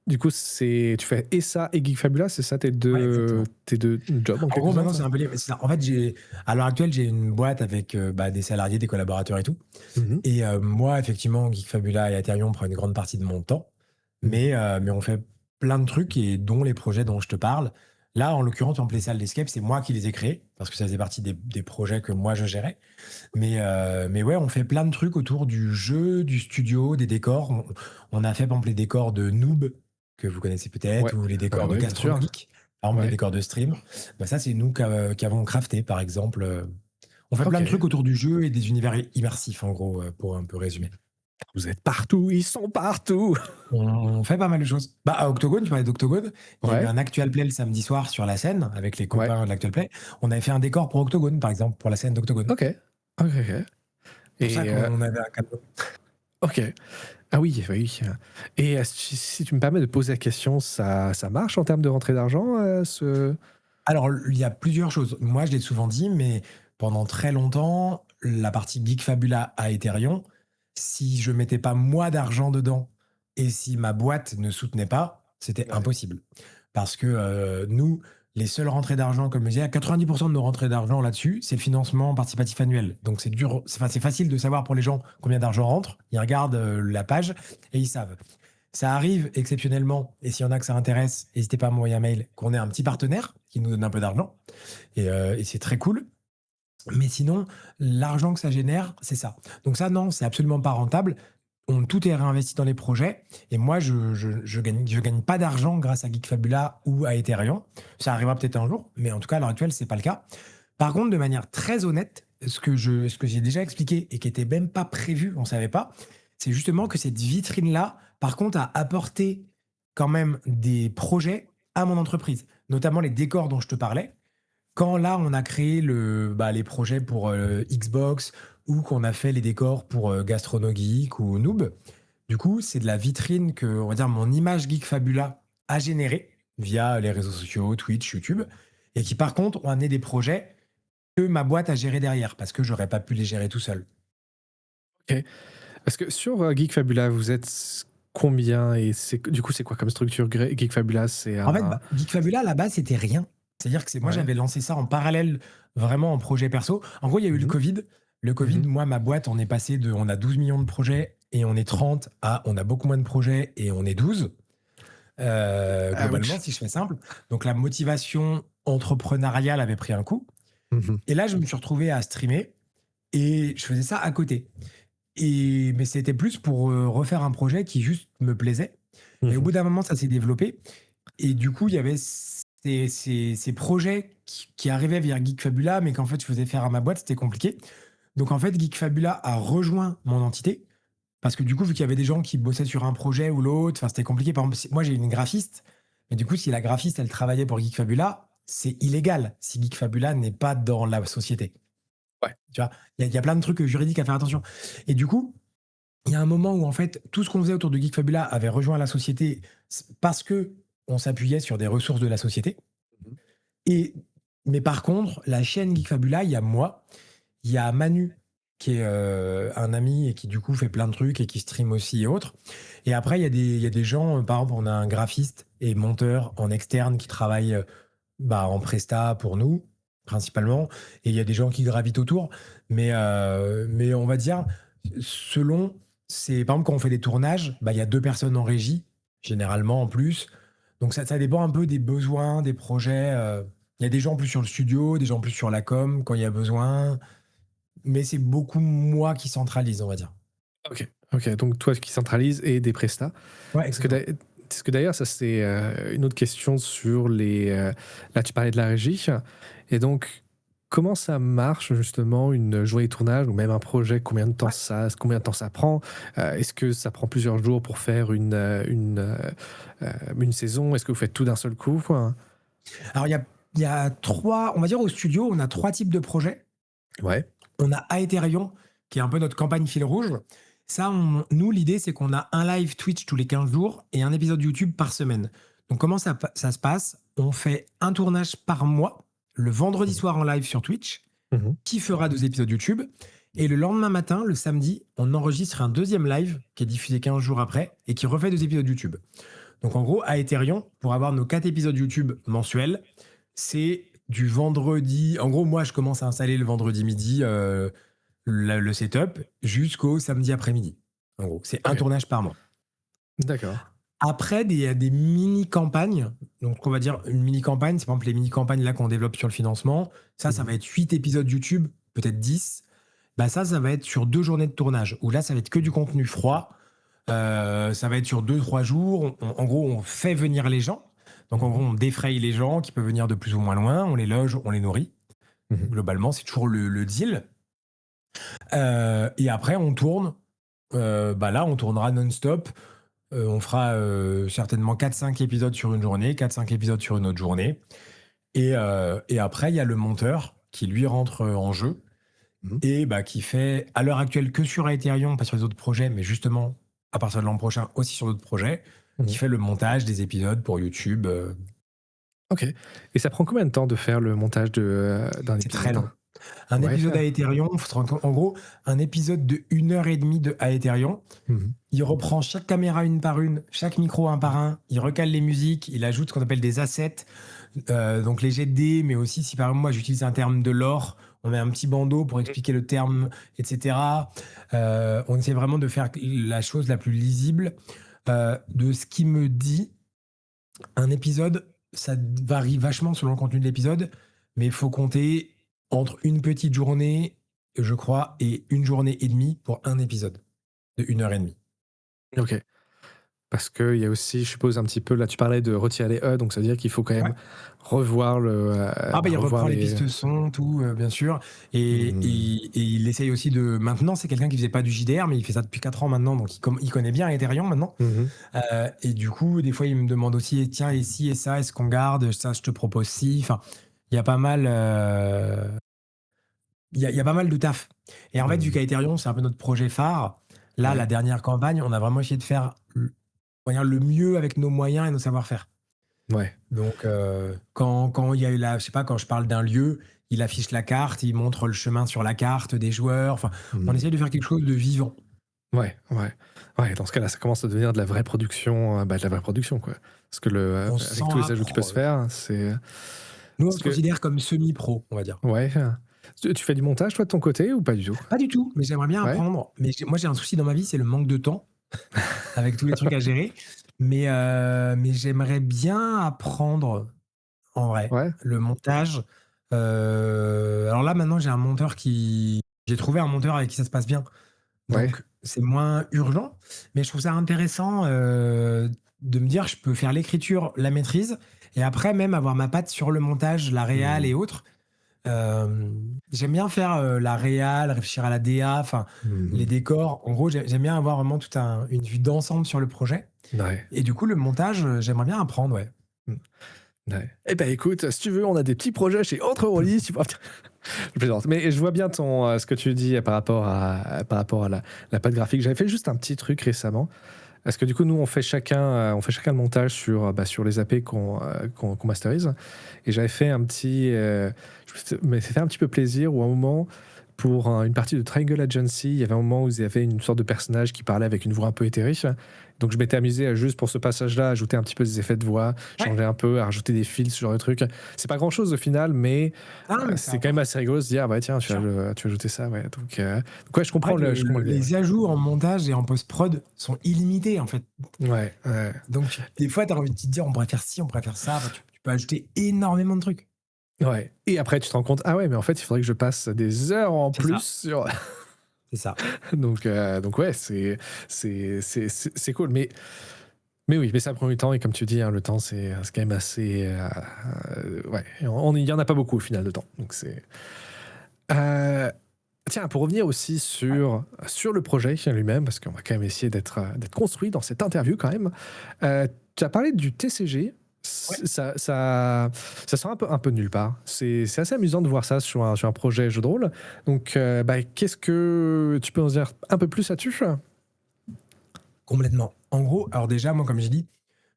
du coup, tu fais et ça et Geek Fabulous, c'est ça Ouais, exactement. tes 2 jobs en En gros, quelque maintenant, sorte? c'est un peu c'est ça. En fait, à l'heure actuelle, j'ai une boîte avec, des salariés, des collaborateurs et tout. Mmh mh. Et moi, effectivement, Geek Fabula et Aterion prend une grande partie de mon temps, Mmh. mais on fait plein de trucs et dont les projets dont je te parle. Là, en l'occurrence, par exemple, les salles d'escape, c'est moi qui les ai créées parce que ça faisait partie des projets que moi je gérais. Mais ouais, on fait plein de trucs autour du jeu, du studio, des décors. On a fait, par exemple, les décors de Noob, que vous connaissez peut-être, Ouais. ou les Ouais, décors de ouais, bien sûr. Gastronomique, par exemple, les Ouais. décors de stream. Bah, ça, c'est nous qui avons crafté, par exemple. On fait plein de OK. trucs autour du jeu et des univers immersifs, en gros, pour un peu résumer. Vous êtes partout, ils sont partout! On fait pas mal de choses. Bah, à Octogone, tu parlais d'Octogone. Il y a eu Ouais, un Actual Play le samedi soir sur la scène avec les ouais. copains de l'Actual Play. On avait fait un décor pour Octogone, par exemple, pour la scène d'Octogone. OK. OK, OK. C'est pour ça Et qu'on avait un cadeau. OK. Ah oui, oui, et si tu me permets de poser la question, ça marche en termes de rentrée d'argent, ce Alors, il y a plusieurs choses. Moi, je l'ai souvent dit, mais pendant très longtemps, la partie Geek Fabula à Ethereum, si je mettais pas moi d'argent dedans et si ma boîte ne soutenait pas, c'était ouais. impossible. Parce que nous, les seules rentrées d'argent, comme je disais, 90% de nos rentrées d'argent là-dessus, c'est le financement participatif annuel. Donc c'est dur, enfin, c'est facile de savoir pour les gens combien d'argent rentre. Ils regardent la page et ils savent. Ça arrive exceptionnellement, et s'il y en a que ça intéresse, n'hésitez pas à m'envoyer un mail, qu'on ait un petit partenaire qui nous donne un peu d'argent. Et c'est très cool. Mais sinon, l'argent que ça génère, c'est ça. Donc ça, non, c'est absolument pas rentable. Tout est réinvesti dans les projets. Et moi, je gagne pas d'argent grâce à Geekfabula ou à Ethereum. Ça arrivera peut-être un jour, mais en tout cas, à l'heure actuelle, c'est pas le cas. Par contre, de manière très honnête, ce que j'ai déjà expliqué et qui était même pas prévu, on savait pas, c'est justement que cette vitrine-là, par contre, a apporté quand même des projets à mon entreprise, notamment les décors dont je te parlais. Quand là, on a créé les projets pour Xbox ou qu'on a fait les décors pour GastronoGeek ou Noob, du coup, c'est de la vitrine que, on va dire, mon image Geek Fabula a générée via les réseaux sociaux, Twitch, YouTube, et qui par contre ont amené des projets que ma boîte a géré derrière parce que j'aurais pas pu les gérer tout seul. OK. Parce que sur, Geek Fabula, vous êtes combien et du coup, c'est quoi comme structure Geek Fabula? C'est En fait, un Geek Fabula, à la base, c'était rien. C'est-à-dire que moi, ouais. j'avais lancé ça en parallèle, vraiment en projet perso. En gros, il y a eu le Mmh mh. Covid. Le Covid, Mmh. moi, ma boîte, on a 12 millions de projets et on est 30 à on a beaucoup moins de projets et on est 12, globalement, Ouch. si je fais simple. Donc, la motivation entrepreneuriale avait pris un coup. Mmh. Et là, je me suis retrouvé à streamer et je faisais ça à côté. Mais c'était plus pour refaire un projet qui juste me plaisait. Et au Mmh. bout d'un moment, ça s'est développé. Et du coup, il y avait ces projets qui arrivaient via Geek Fabula, mais qu'en fait, je faisais faire à ma boîte, c'était compliqué. Donc en fait, Geek Fabula a rejoint mon entité, parce que du coup, vu qu'il y avait des gens qui bossaient sur un projet ou l'autre, enfin, c'était compliqué. Par exemple, moi, j'ai une graphiste, mais du coup, si la graphiste, elle travaillait pour Geek Fabula, c'est illégal si Geek Fabula n'est pas dans la société. Ouais. Tu vois, il y a plein de trucs juridiques à faire attention. Et du coup, il y a un moment où en fait, tout ce qu'on faisait autour de Geek Fabula avait rejoint la société parce que on s'appuyait sur des ressources de la société. Mmh. Et mais par contre, la chaîne Geek Fabula, il y a moi, il y a Manu qui est un ami et qui du coup fait plein de trucs et qui stream aussi et autres. Et après, il y a des gens, par exemple, on a un graphiste et monteur en externe qui travaille en presta pour nous, principalement. Et il y a des gens qui gravitent autour. Mais on va dire, selon, par exemple, quand on fait des tournages, il y a deux personnes en régie, généralement en plus. Donc ça dépend un peu des besoins, des projets. Il y a des gens plus sur le studio, des gens plus sur la com quand il y a besoin. Mais c'est beaucoup moi qui centralise, on va dire. OK. OK, donc toi qui centralise et des prestats. Ouais, Est-ce que exactement. d'ailleurs, ça c'est, une autre question sur là tu parlais de la régie et donc comment ça marche justement une journée de tournage ou même un projet? Ouais. Combien de temps ça prend? Est-ce que ça prend plusieurs jours pour faire une saison? Est-ce que vous faites tout d'un seul coup, quoi? Alors il y a trois, on va dire au studio, on a trois types de projets. Ouais. On a Aetherion, qui est un peu notre campagne fil rouge. Ça, nous, l'idée, c'est qu'on a un live Twitch tous les 15 jours et un épisode YouTube par semaine. Donc, comment ça se passe? On fait un tournage par mois, le vendredi Mmh. soir en live sur Twitch, Mmh. qui fera 2 épisodes YouTube. Et le lendemain matin, le samedi, on enregistre un deuxième live qui est diffusé 15 jours après et qui refait 2 épisodes YouTube. Donc, en gros, Aetherion, pour avoir nos 4 épisodes YouTube mensuels, c'est du vendredi. En gros, moi, je commence à installer le vendredi midi le setup jusqu'au samedi après-midi. En gros, c'est un OK. tournage par mois. D'accord. Après, il y a des mini-campagnes. Donc, on va dire une mini-campagne, c'est par exemple les mini-campagnes là qu'on développe sur le financement. Ça Mmh. va être 8 épisodes YouTube, peut-être 10. Ça va être sur 2 journées de tournage, où là, ça va être que du contenu froid. Ça va être sur 2, 3 jours. En gros, on fait venir les gens. Donc, en Mmh. gros, on défraye les gens qui peuvent venir de plus ou moins loin. On les loge, on les nourrit. Mmh. Globalement, c'est toujours le deal. Et après, on tourne. Là, on tournera non-stop. On fera certainement 4, 5 épisodes sur une journée, 4, 5 épisodes sur une autre journée. Et après, il y a le monteur qui, lui, rentre en jeu Mmh. et qui fait, à l'heure actuelle, que sur Ethereum, pas sur les autres projets, mais justement, à partir de l'an prochain, aussi sur d'autres projets, qui Mmh. fait le montage des épisodes pour YouTube. OK, et ça prend combien de temps de faire le montage d'un C'est très épisode? long. Un Ouais. épisode à Ethereum, faut se rendre compte, en gros, un épisode de 1 heure et demie à Ethereum, Mmh. il reprend chaque caméra une par une, chaque micro un par un, il recale les musiques, il ajoute ce qu'on appelle des assets. Donc les jets de dés, mais aussi si par exemple moi j'utilise un terme de lore, on met un petit bandeau pour Mmh. expliquer le terme, et cetera. On essaie vraiment de faire la chose la plus lisible. De ce qui me dit, un épisode, ça varie vachement selon le contenu de l'épisode, mais il faut compter entre une petite journée, je crois, et une journée et demie pour un épisode de 1 heure et demie. OK. Parce qu'il y a aussi, je suppose, un petit peu là, tu parlais de retirer les E, donc ça veut dire qu'il faut quand même Ouais. revoir Ah bah, il revoir reprend les les pistes son, tout, bien sûr, et mmh. et et il essaye aussi de maintenant, c'est quelqu'un qui faisait pas du JDR, mais il fait ça depuis 4 ans maintenant, donc il connaît bien Ethereum maintenant, Mmh mh. et du coup, des fois, il me demande aussi: «Et tiens, et ci et ça, est-ce qu'on garde? Ça, je te propose ci». Enfin, il y a pas mal, il y a pas mal de taf, et en fait, vu Mmh. qu'Ethereum, c'est un peu notre projet phare, là, Ouais, la dernière campagne, on a vraiment essayé de faire on va dire le mieux avec nos moyens et nos savoir-faire. ouais. Donc, quand il y a eu la je sais pas, quand je parle d'un lieu, il affiche la carte, il montre le chemin sur la carte des joueurs. Enfin, on Mmh. essaie de faire quelque chose de vivant. Ouais, ouais. Ouais, dans ce cas-là, ça commence à devenir de la vraie production, de la vraie production, quoi. Parce que On avec s'en tous les ajouts qui peuvent se rapproche. faire, c'est Nous, on parce se que considère comme semi-pro, on va dire. ouais, tu fais du montage toi de ton côté ou pas du tout? Pas du tout, mais j'aimerais bien Ouais? apprendre. Mais j'ai un souci dans ma vie, c'est le manque de temps, avec tous les trucs à gérer. Mais j'aimerais bien apprendre, en vrai, Ouais? le montage. Alors là, maintenant, j'ai trouvé un monteur avec qui ça se passe bien. Ouais? Donc, c'est moins urgent, mais je trouve ça intéressant, de me dire: «Je peux faire l'écriture, la maîtrise, et après même avoir ma patte sur le montage, la réal Mmh. et autres». J'aime bien faire, la réal, réfléchir à la DA, enfin, Mmh les mh. décors. En gros, j'aime bien avoir vraiment une vue d'ensemble sur le projet, Ouais. et du coup, le montage, j'aimerais bien apprendre, ouais. Mmh. Ouais. Eh ben, écoute, si tu veux, on a des petits projets chez Autre Rollis, tu pourras je plaisante, mais je vois bien ce que tu dis par rapport à la patte graphique. J'avais fait juste un petit truc récemment. Parce que du coup, nous, on fait chacun le montage sur les AP qu'on masterise. Et j'avais fait je me suis fait un petit peu plaisir où à un moment, pour une partie de Triangle Agency, il y avait un moment où il y avait une sorte de personnage qui parlait avec une voix un peu éthérique. Donc je m'étais amusé à juste pour ce passage-là, ajouter un petit peu des effets de voix, Ouais. changer un peu, à rajouter des fils, ce genre de trucs. C'est pas grand-chose au final, mais Ah non, mais ça c'est quand même apporte, assez rigolo de se dire, ah bah tiens, bien sûr. tu as ajouté ça, ouais. Donc ouais, En fait, je comprends l'idée, ouais. les ajouts en montage et en post-prod sont illimités, en fait. Ouais, ouais. Donc des fois, tu as envie de te dire: «On pourrait faire ci, on pourrait faire ça». Enfin, tu peux ajouter énormément de trucs. Ouais, et après tu te rends compte: «Ah ouais, mais en fait, il faudrait que je passe des heures en C'est plus ça, sur» c'est ça. donc ouais, c'est cool, mais oui, mais ça prend du temps et comme tu dis, hein, le temps c'est quand même assez, ouais, il y en a pas beaucoup au final de temps, donc heu, tiens, pour revenir aussi Ouais, sur le projet lui-même, parce qu'on va quand même essayer d'être construit dans cette interview quand même. Tu as parlé du TCG, ouais. ça sort un peu de nulle part. C'est assez amusant de voir ça sur un projet jeu de rôle. Donc, qu'est-ce que tu peux en dire un peu plus là-dessus? Complètement. En gros, alors déjà, moi, comme j'ai dit,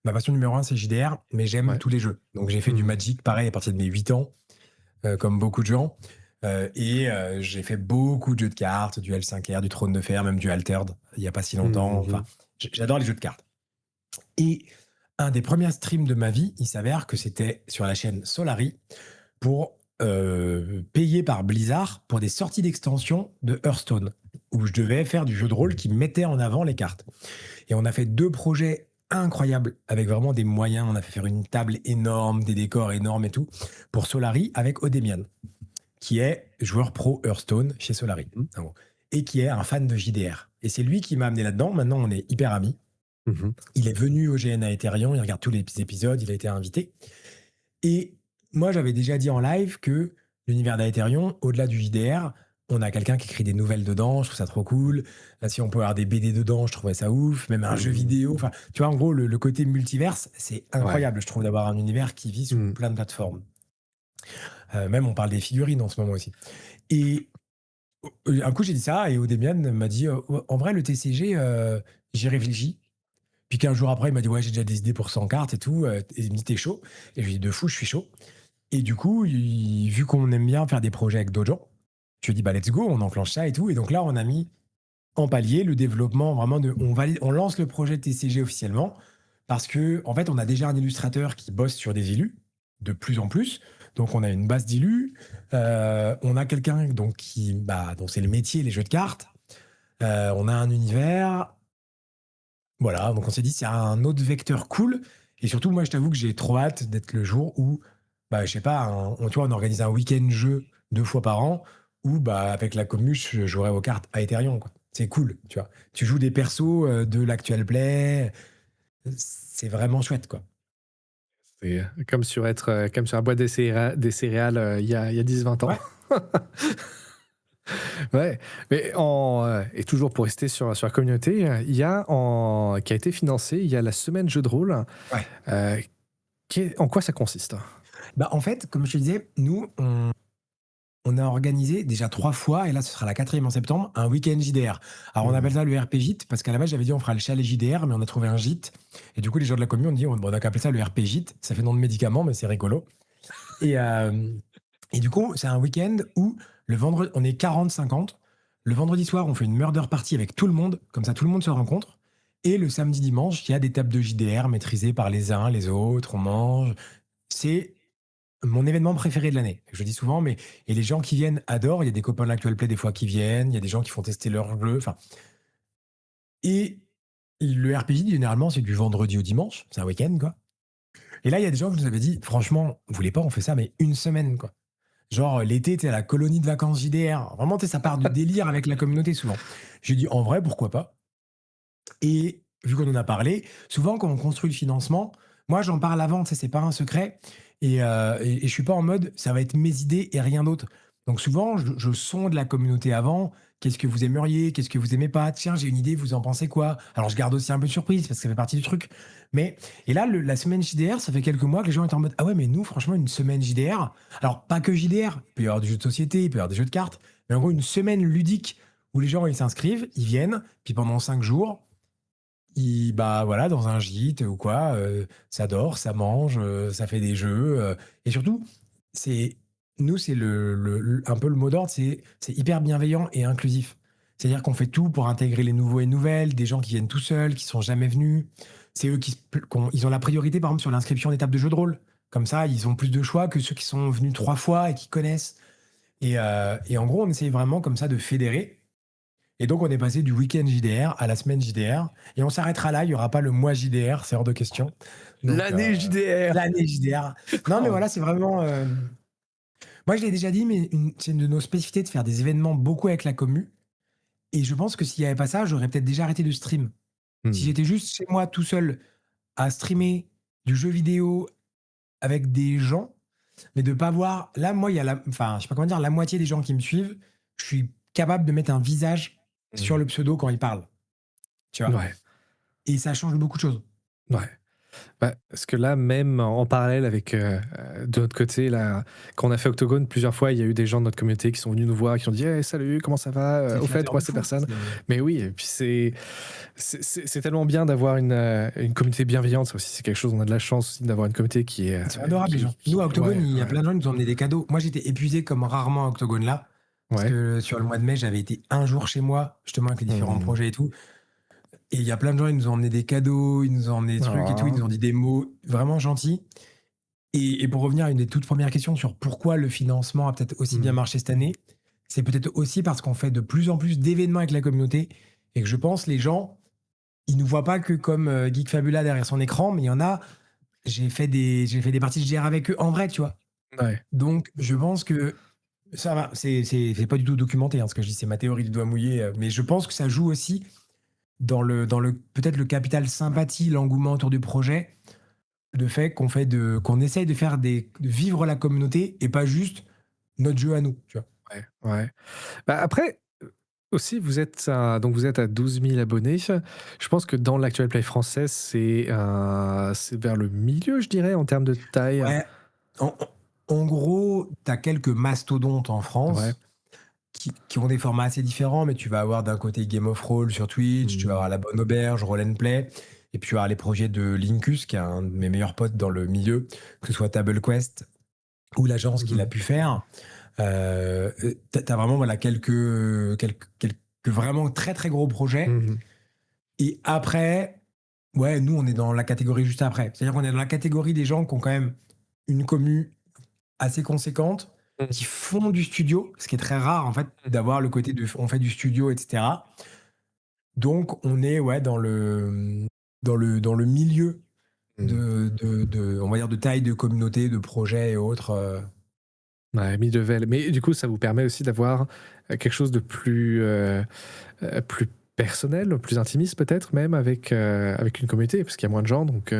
ma passion numéro un, c'est JDR, mais j'aime Ouais. tous les jeux. Donc j'ai fait du Mmh. Magic, pareil, à partir de mes 8 ans, comme beaucoup de gens. J'ai fait beaucoup de jeux de cartes, du L5R, du Trône de Fer, même du Altered, il y a pas si longtemps. Mmh Enfin, mh. j'adore les jeux de cartes. Et un des premiers streams de ma vie, il s'avère que c'était sur la chaîne Solari pour, payé par Blizzard pour des sorties d'extension de Hearthstone, où je devais faire du jeu de rôle qui mettait en avant les cartes. Et on a fait 2 projets incroyables avec vraiment des moyens. On a fait faire une table énorme, des décors énormes et tout, pour Solari avec Odemian, qui est joueur pro Hearthstone chez Solari, Mmh. en gros, et qui est un fan de JDR. Et c'est lui qui m'a amené là-dedans. Maintenant, on est hyper amis. Mmh. Il est venu au GN à Ethereum, il regarde tous les épisodes, il a été invité. Et moi, j'avais déjà dit en live que l'univers d'Aetherion, au-delà du JDR, on a quelqu'un qui écrit des nouvelles dedans, je trouve ça trop cool. Là, si on peut avoir des BD dedans, je trouvais ça ouf. Même un jeu Mmh. vidéo. Enfin, tu vois, en gros, le côté multiverse, c'est Ouais. incroyable, je trouve, d'avoir un univers qui vit sous Mmh. plein de plateformes. Même, on parle des figurines en ce moment aussi. Et un coup, j'ai dit ça, et Odemian m'a dit: Ouais, en vrai, le TCG, j'y réfléchis». Puis 15 jours après, il m'a dit: «Ouais, j'ai déjà des idées pour 100 cartes et tout». Et il me dit: «T'es chaud?» Et je lui ai dit: «De fou, je suis chaud». Et du coup, vu qu'on aime bien faire des projets avec d'autres gens, je lui ai dit: «Bah, let's go, on enclenche ça et tout». Et donc là, on a mis en palier le développement vraiment on lance le projet TCG officiellement, parce que en fait, on a déjà un illustrateur qui bosse sur des élus. de plus en plus. Donc, on a une base d'illus. On a quelqu'un donc, dont c'est le métier, les jeux de cartes. On a un univers. Voilà, donc on s'est dit, c'est un autre vecteur cool. Et surtout, moi, je t'avoue que j'ai trop hâte d'être le jour où, je sais pas, tu vois, on organise un week-end jeu 2 fois par an, où, avec la commu, je jouerai aux cartes à Ethereum, quoi. C'est cool, tu vois. Tu joues des persos de l'actuel play. C'est vraiment chouette, quoi. C'est comme sur un bois des céréales il y a 10-20 ans. Ouais, Ouais, mais et toujours pour rester sur la communauté, qui a été financé, il y a la semaine jeu de rôle. ouais. euh, En quoi ça consiste? En fait, comme je te disais, nous, on a organisé déjà 3 fois, et là, ce sera la quatrième en septembre, un week-end JDR. Alors, on appelle Mhm. ça le RP Gîte, parce qu'à la base, j'avais dit on fera le chalet JDR, mais on a trouvé un gîte. Et du coup, les gens de la commune ont dit on a qu'à appeler ça le RP Gîte. Ça fait nom de médicament, mais c'est rigolo. Et, euh, et du coup, c'est un week-end où le vendredi, on est 40-50. Le vendredi soir, on fait une murder party avec tout le monde, comme ça tout le monde se rencontre. Et le samedi dimanche, il y a des tables de JDR maîtrisées par les uns, les autres, on mange. C'est mon événement préféré de l'année. Je le dis souvent, mais et les gens qui viennent adorent. Il y a des copains de l'Actual Play des fois qui viennent, il y a des gens qui font tester leur jeu. Enfin, et le RPG, généralement, c'est du vendredi au dimanche, c'est un week-end, quoi. Et là, il y a des gens qui nous avaient dit, franchement, vous voulez pas, on fait ça, mais une semaine, quoi. Genre, l'été, t'es à la colonie de vacances JDR. Vraiment, ça part du délire avec la communauté, souvent. J'ai dit, en vrai, pourquoi pas? Et vu qu'on en a parlé, souvent, quand on construit le financement, moi, j'en parle avant, tu sais, c'est pas un secret. Et je suis pas en mode, ça va être mes idées et rien d'autre. Donc, souvent, je sonde la communauté avant. Qu'est-ce que vous aimeriez? Qu'est-ce que vous aimez pas? Tiens, j'ai une idée, vous en pensez quoi? Alors, je garde aussi un peu de surprise parce que ça fait partie du truc. Et là, la semaine JDR, ça fait quelques mois que les gens étaient en mode, ah ouais, mais nous, franchement, une semaine JDR. Alors, pas que JDR. Il peut y avoir du jeu de société, il peut y avoir des jeux de cartes. Mais en gros, une semaine ludique où les gens, ils s'inscrivent, ils viennent, puis pendant 5 jours, voilà, dans un gîte ou quoi, ça dort, ça mange, ça fait des jeux, et surtout, c'est nous, c'est un peu le mot d'ordre, c'est hyper bienveillant et inclusif. C'est-à-dire qu'on fait tout pour intégrer les nouveaux et nouvelles, des gens qui viennent tout seuls, qui sont jamais venus. C'est eux ils ont la priorité, par exemple, sur l'inscription des tables de jeux de rôle. Comme ça, ils ont plus de choix que ceux qui sont venus 3 fois et qui connaissent. Et en gros, on essaye vraiment comme ça de fédérer. Et donc, on est passé du week-end JDR à la semaine JDR. Et on s'arrêtera là. Il n'y aura pas le mois JDR, c'est hors de question. Donc, L'année JDR. l'année JDR. Non, mais Oh. voilà, c'est vraiment. Moi, je l'ai déjà dit, mais c'est une de nos spécificités de faire des événements beaucoup avec la commu. Et je pense que s'il n'y avait pas ça, j'aurais peut-être déjà arrêté de stream. Si Hmm. j'étais juste chez moi tout seul à streamer du jeu vidéo avec des gens, mais de pas voir. Là, moi, il y a enfin, je sais pas comment dire, la moitié des gens qui me suivent, je suis capable de mettre un visage sur Hmm. le pseudo quand ils parlent. Tu vois? Ouais, Et ça change beaucoup de choses. ouais. Parce que là, même en parallèle avec, de notre côté, là, quand on a fait Octogone, plusieurs fois, il y a eu des gens de notre communauté qui sont venus nous voir, qui ont dit: «Hey, salut, comment ça va? C'est Au fait, flatteur moi, de c'est fou. personne». Mais oui, et puis c'est tellement bien d'avoir une communauté bienveillante. Ça aussi, c'est quelque chose, on a de la chance aussi d'avoir une communauté qui est, Ils sont adorables, les gens. Nous, à Octogone, ouais, il y a ouais, plein de gens qui nous ont emmené des cadeaux. Moi, j'étais épuisé comme rarement à Octogone là. Parce ouais. que sur le mois de mai, j'avais été un jour chez moi, justement avec les différents Mmh. projets et tout. Et il y a plein de gens, ils nous ont emmené des cadeaux, ils nous ont emmené des trucs et tout, ils Ah. nous ont dit des mots vraiment gentils. Et pour revenir à une des toutes premières questions sur pourquoi le financement a peut-être aussi bien Mmh. marché cette année, c'est peut-être aussi parce qu'on fait de plus en plus d'événements avec la communauté et que je pense les gens, ils nous voient pas que comme Geek Fabula derrière son écran, mais il y en a, j'ai fait des parties de GR avec eux en vrai, tu vois. Ouais. Donc je pense que ça va, c'est pas du tout documenté, hein, ce que je dis, c'est ma théorie du doigt mouillé, mais je pense que ça joue aussi dans le peut-être le capital sympathie, l'engouement autour du projet, le fait qu'on essaye de vivre la communauté et pas juste notre jeu à nous, tu vois? Ouais, ouais. Après, aussi, vous êtes à 12 000 abonnés. Je pense que dans l'actuel play français, c'est vers le milieu, je dirais, en termes de taille. Ouais, en gros, tu as quelques mastodontes en Ouais. France qui ont des formats assez différents, mais tu vas avoir d'un côté Game of Roll sur Twitch, tu vas Mmh. avoir La Bonne Auberge, Roll and Play, et puis tu vas avoir les projets de Linkus, qui est un de mes meilleurs potes dans le milieu, que ce soit Table Quest ou l'agence qu'il a Mmh. pu faire. Tu as vraiment voilà, quelques vraiment très très gros projets. Mmh. Et après, ouais, nous on est dans la catégorie juste après. C'est-à-dire qu'on est dans la catégorie des gens qui ont quand même une commu assez conséquente Mmh. qui font du studio, ce qui est très rare en fait Mmh. d'avoir le côté de on fait du studio et cetera. Donc on est, ouais, dans le milieu Mmh. de on va dire de taille de communauté, de projets et autres, Ouais, mid-level. Mais du coup, ça vous permet aussi d'avoir, quelque chose de plus personnel, plus intimiste peut-être même avec une communauté? Parce qu'il y a moins de gens donc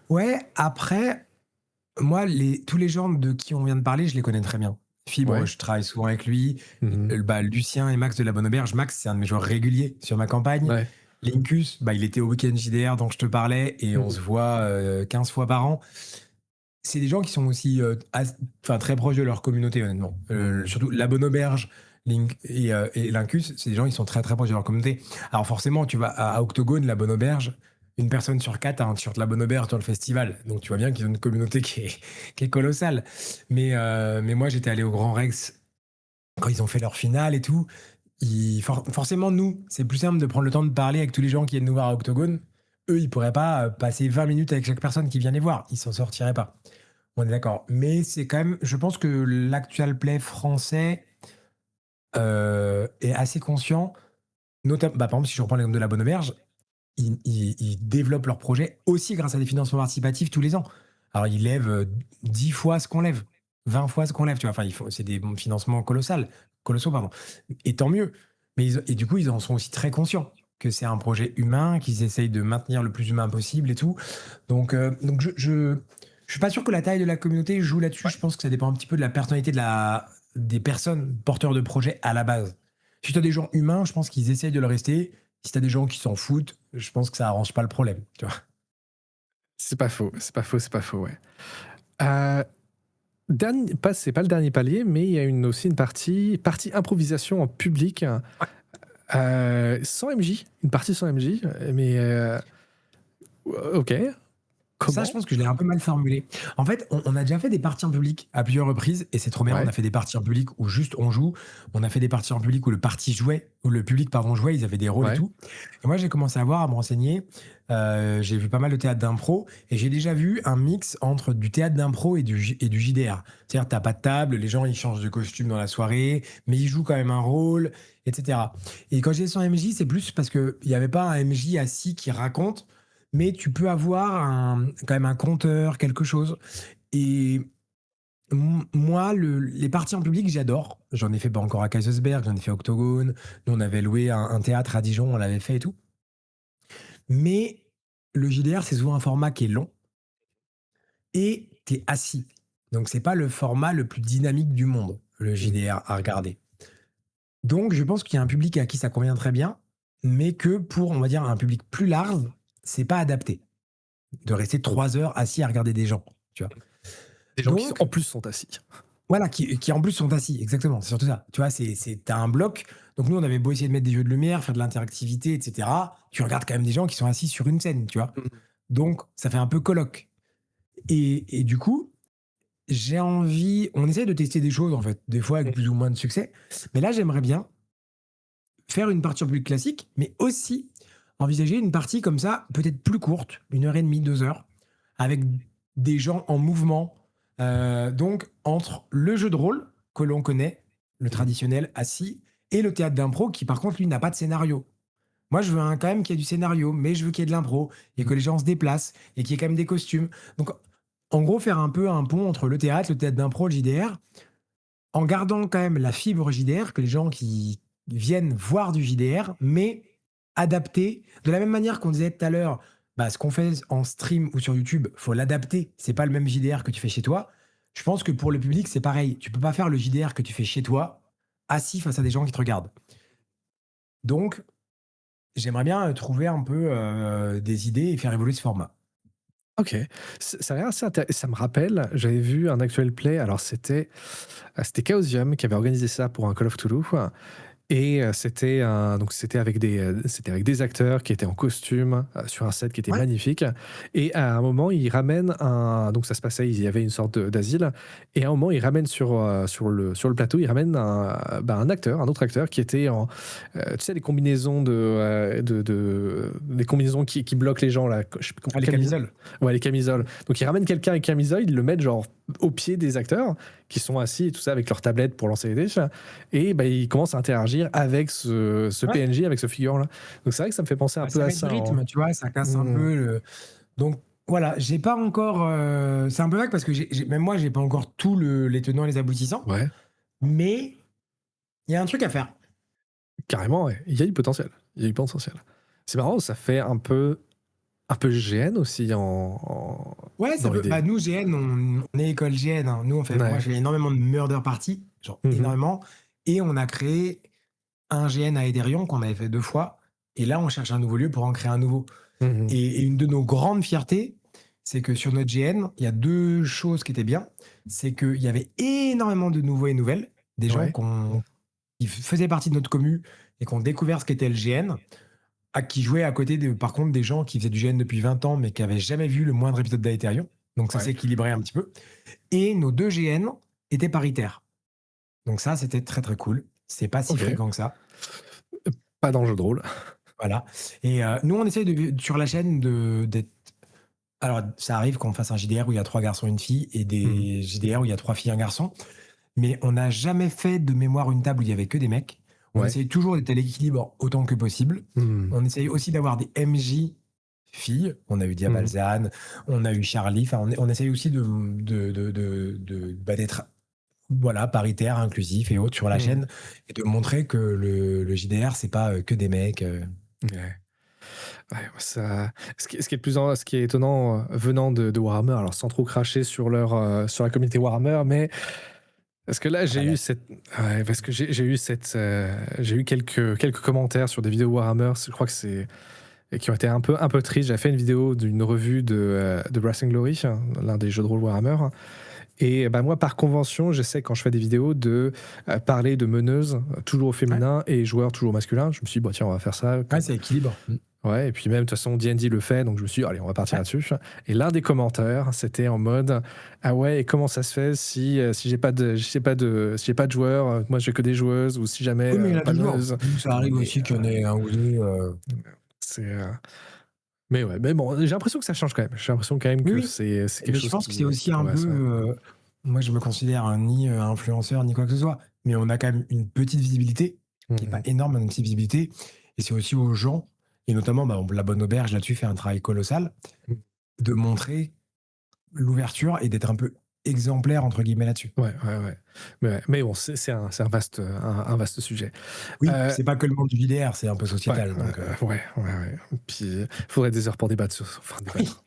Ouais, après, moi, tous les gens de qui on vient de parler, je les connais très bien. Fibre, ouais. je travaille souvent avec lui. Mmh. Bah, Lucien et Max de la Bonne Auberge. Max, c'est un de mes joueurs réguliers sur ma campagne. Ouais. Linkus, bah, il était au week-end JDR dont je te parlais et on Mmh. se voit 15 fois par an. C'est des gens qui sont aussi enfin, très proches de leur communauté, honnêtement. Mmh. Surtout la Bonne Auberge et Lincus, c'est des gens qui sont très très proches de leur communauté. Alors forcément, tu vas à Octogone, la Bonne Auberge, une personne sur quatre a un t-shirt La Bonne Auberge dans le festival. Donc tu vois bien qu'ils ont une communauté qui est colossale. Mais moi, j'étais allé au Grand Rex quand ils ont fait leur finale et tout. Forcément, nous, c'est plus simple de prendre le temps de parler avec tous les gens qui viennent nous voir à Octogone. Eux, ils pourraient pas passer 20 minutes avec chaque personne qui vient les voir. Ils s'en sortiraient pas. On est d'accord. Mais c'est quand même, je pense que l'actual play français est assez conscient. Notamment, bah, par exemple, si je reprends l'exemple de la Bonne Auberge, ils développent leur projet aussi grâce à des financements participatifs tous les ans. Alors, ils lèvent 10 fois ce qu'on lève, 20 fois ce qu'on lève. Tu vois, enfin, c'est des financements colossaux, pardon. Et tant mieux. Et du coup, ils en sont aussi très conscients que c'est un projet humain, qu'ils essayent de maintenir le plus humain possible et tout. Donc je suis pas sûr que la taille de la communauté joue là-dessus. Ouais. Je pense que ça dépend un petit peu de la personnalité des personnes porteurs de projets à la base. Si tu as des gens humains, je pense qu'ils essayent de le rester. Si tu as des gens qui s'en foutent, je pense que ça arrange pas le problème. Tu vois. C'est pas faux, c'est pas faux, c'est pas faux, ouais. Heu, dernier pas c'est pas le dernier palier, mais il y a aussi une partie improvisation en public, sans MJ, une partie sans MJ, mais OK. Ça, je Comment? pense que je l'ai un peu mal formulé. En fait, on a déjà fait des parties en public à plusieurs reprises et c'est trop bien. On a Ouais, fait des parties en public où juste on joue. On a fait des parties en public où où le public, pardon, jouait, ils avaient des rôles et ouais. tout. Et moi, j'ai commencé à me renseigner. J'ai vu pas mal de théâtre d'impro et j'ai déjà vu un mix entre du théâtre d'impro et du JDR. C'est-à-dire, t'as pas de table, les gens, ils changent de costume dans la soirée, mais ils jouent quand même un rôle, etc. Et quand j'ai sans MJ, c'est plus parce qu'il n'y avait pas un MJ assis qui raconte, mais tu peux avoir quand même un compteur, quelque chose. Et moi, les parties en public, j'adore. J'en ai fait pas encore à Kaisersberg, j'en ai fait à Octogone. Nous, on avait loué un théâtre à Dijon, on l'avait fait et tout. Mais le JDR, c'est souvent un format qui est long et tu es assis. Donc, c'est pas le format le plus dynamique du monde, le Mmh. JDR à regarder. Donc, je pense qu'il y a un public à qui ça convient très bien, mais que pour, on va dire, un public plus large, c'est pas adapté de rester 3 heures assis à regarder des gens, tu vois. Des gens qui sont Donc, en plus sont assis. voilà, qui en plus sont assis, exactement, c'est surtout ça. Tu vois, tu un bloc. Donc, nous, on avait beau essayer de mettre des jeux de lumière, faire de l'interactivité, etc. Tu regardes quand même des gens qui sont assis sur une scène, tu vois. Mmh. Donc, ça fait un peu colloque. Et du coup, j'ai envie. On essaye de tester des choses, en fait, des fois avec Mmh. plus ou moins de succès. Mais là, j'aimerais bien faire une partie en public classique, mais aussi envisager une partie comme ça, peut-être plus courte, 1 heure et demie, 2 heures, avec des gens en mouvement. Donc, entre le jeu de rôle que l'on connaît, le Mmh. traditionnel assis, et le théâtre d'impro qui, par contre, lui, n'a pas de scénario. Moi, je veux quand même qu'il y ait du scénario, mais je veux qu'il y ait de l'impro et Mmh. que les gens se déplacent et qu'il y ait quand même des costumes. Donc, en gros, faire un peu un pont entre le théâtre d'impro, le JDR, en gardant quand même la fibre JDR, que les gens qui viennent voir du JDR, mais adapté. De la même manière qu'on disait tout à l'heure, bah, ce qu'on fait en stream ou sur YouTube, faut l'adapter. C'est pas le même JDR que tu fais chez toi. Je pense que pour le public, c'est pareil. Tu peux pas faire le JDR que tu fais chez toi, assis face à des gens qui te regardent. Donc, j'aimerais bien trouver un peu des idées et faire évoluer ce format. OK. Ça a l'air assez ça me rappelle, j'avais vu un actual play, alors c'était Chaosium qui avait organisé ça pour un Call of Toulouse. Et c'était avec des acteurs qui étaient en costume, sur un set qui était Ouais, magnifique et à un moment, ils ramènent un donc ça se passait il y avait une sorte d'asile et à un moment, ils ramènent sur le plateau, ils ramènent un acteur, un autre acteur qui était en, tu sais les combinaisons les combinaisons qui bloquent les gens là, je sais plus comment les camisoles. ouais, les camisoles. Donc ils ramènent quelqu'un avec camisole, ils le mettent genre au pied des acteurs qui sont assis et tout ça avec leur tablette pour lancer les dés et bah, ils commencent à interagir avec ce Ouais, PNJ, avec ce figure-là. Donc c'est vrai que ça me fait penser un bah, peu ça à met du ça en rythme, tu vois? Ça casse un mmh. peu le donc voilà, j'ai pas encore, c'est un peu vague parce que même moi, j'ai pas encore tous les tenants et les aboutissants, Ouais, mais il y a un truc à faire. carrément, ouais. Il y a du potentiel. Il y a du potentiel. C'est marrant, ça fait un peu GN aussi Ouais, ça dans peut. l'idée. Bah, nous, GN, on est école GN, hein. Nous, moi, Ouais. je fais énormément de murder party, genre Mmh mh. énormément. Et on a créé un GN à Eiderion qu'on avait fait 2 fois. Et là, on cherche un nouveau lieu pour en créer un nouveau. Mmh. Et une de nos grandes fiertés, c'est que sur notre GN, il y a 2 choses qui étaient bien. C'est qu'il y avait énormément de nouveaux et nouvelles, des gens Ouais. qui faisaient partie de notre commu et qui ont découvert ce qu'était le GN. Qui jouaient à côté par contre des gens qui faisaient du GN depuis 20 ans, mais qui avaient jamais vu le moindre épisode d'Aetherium. Donc ça Ouais. s'équilibrait un petit peu. Et nos 2 GN étaient paritaires. Donc ça, c'était très, très cool. C'est pas si OK. fréquent que ça. Pas dans le jeu de rôle. Voilà. Et nous, on essaye sur la chaîne d'être. Alors, ça arrive qu'on fasse un JDR où il y a 3 garçons et une fille et Mmh. des JDR où il y a 3 filles et un garçon. Mais on n'a jamais fait de mémoire une table où il y avait que des mecs. On Ouais. essaye toujours d'être à l'équilibre autant que possible. Mmh. On essaye aussi d'avoir des MJ filles. On a eu Mmh. Diabalzan, on a eu Charlie. Enfin, on essaye aussi d'être voilà, paritaire, inclusif et autres sur la Mmh. chaîne et de montrer que le JDR, c'est pas que des mecs. Ouais. Ouais, ça ce qui est étonnant, venant de Warhammer, alors sans trop cracher sur la communauté Warhammer, mais parce que là, Ah bah là, parce que j'ai eu quelques commentaires sur des vidéos Warhammer, je crois que c'est et qui ont été un peu tristes. J'ai fait une vidéo d'une revue de Brass& Glory, hein, l'un des jeux de rôle Warhammer et bah, moi, par convention, j'essaie quand je fais des vidéos de, parler de meneuses, toujours au ouais, féminin et joueurs toujours au masculin. Je me suis dit: «Bah, tiens, on va faire ça ouais, comme» ça équilibre. ouais et puis même de toute façon D&D le fait, donc je me suis dit: «Allez, on va partir Ouais. là-dessus» et l'un des commentaires, c'était en mode: «Ah ouais et comment ça se fait si j'ai pas de joueurs, moi j'ai que des joueuses ou si jamais, Oui, mais il y en a pas de toujours. meuse?» Nous, ça arrive et aussi qu'il y en ait un ou 2. c'est, mais ouais, mais bon, j'ai l'impression que ça change quand même. J'ai l'impression quand même Oui, que oui. c'est quelque Mais je chose pense que c'est qui aussi un peu, progresse, ouais. moi je me considère ni, influenceur ni quoi que ce soit, mais on a quand même une petite visibilité, qui est pas Mmh. énorme, mais une petite visibilité et c'est aussi aux gens et notamment, bah, la Bonne Auberge là-dessus fait un travail colossal, Mmh. de montrer l'ouverture et d'être un peu «exemplaire» entre guillemets là-dessus. Ouais, ouais, ouais. Mais bon, c'est un un vaste sujet. Oui, Heu, c'est pas que le monde du JDR, c'est un peu ouais, sociétal donc ouais, ouais, ouais. Puis, il faudrait des heures pour débattre enfin oui. débattre.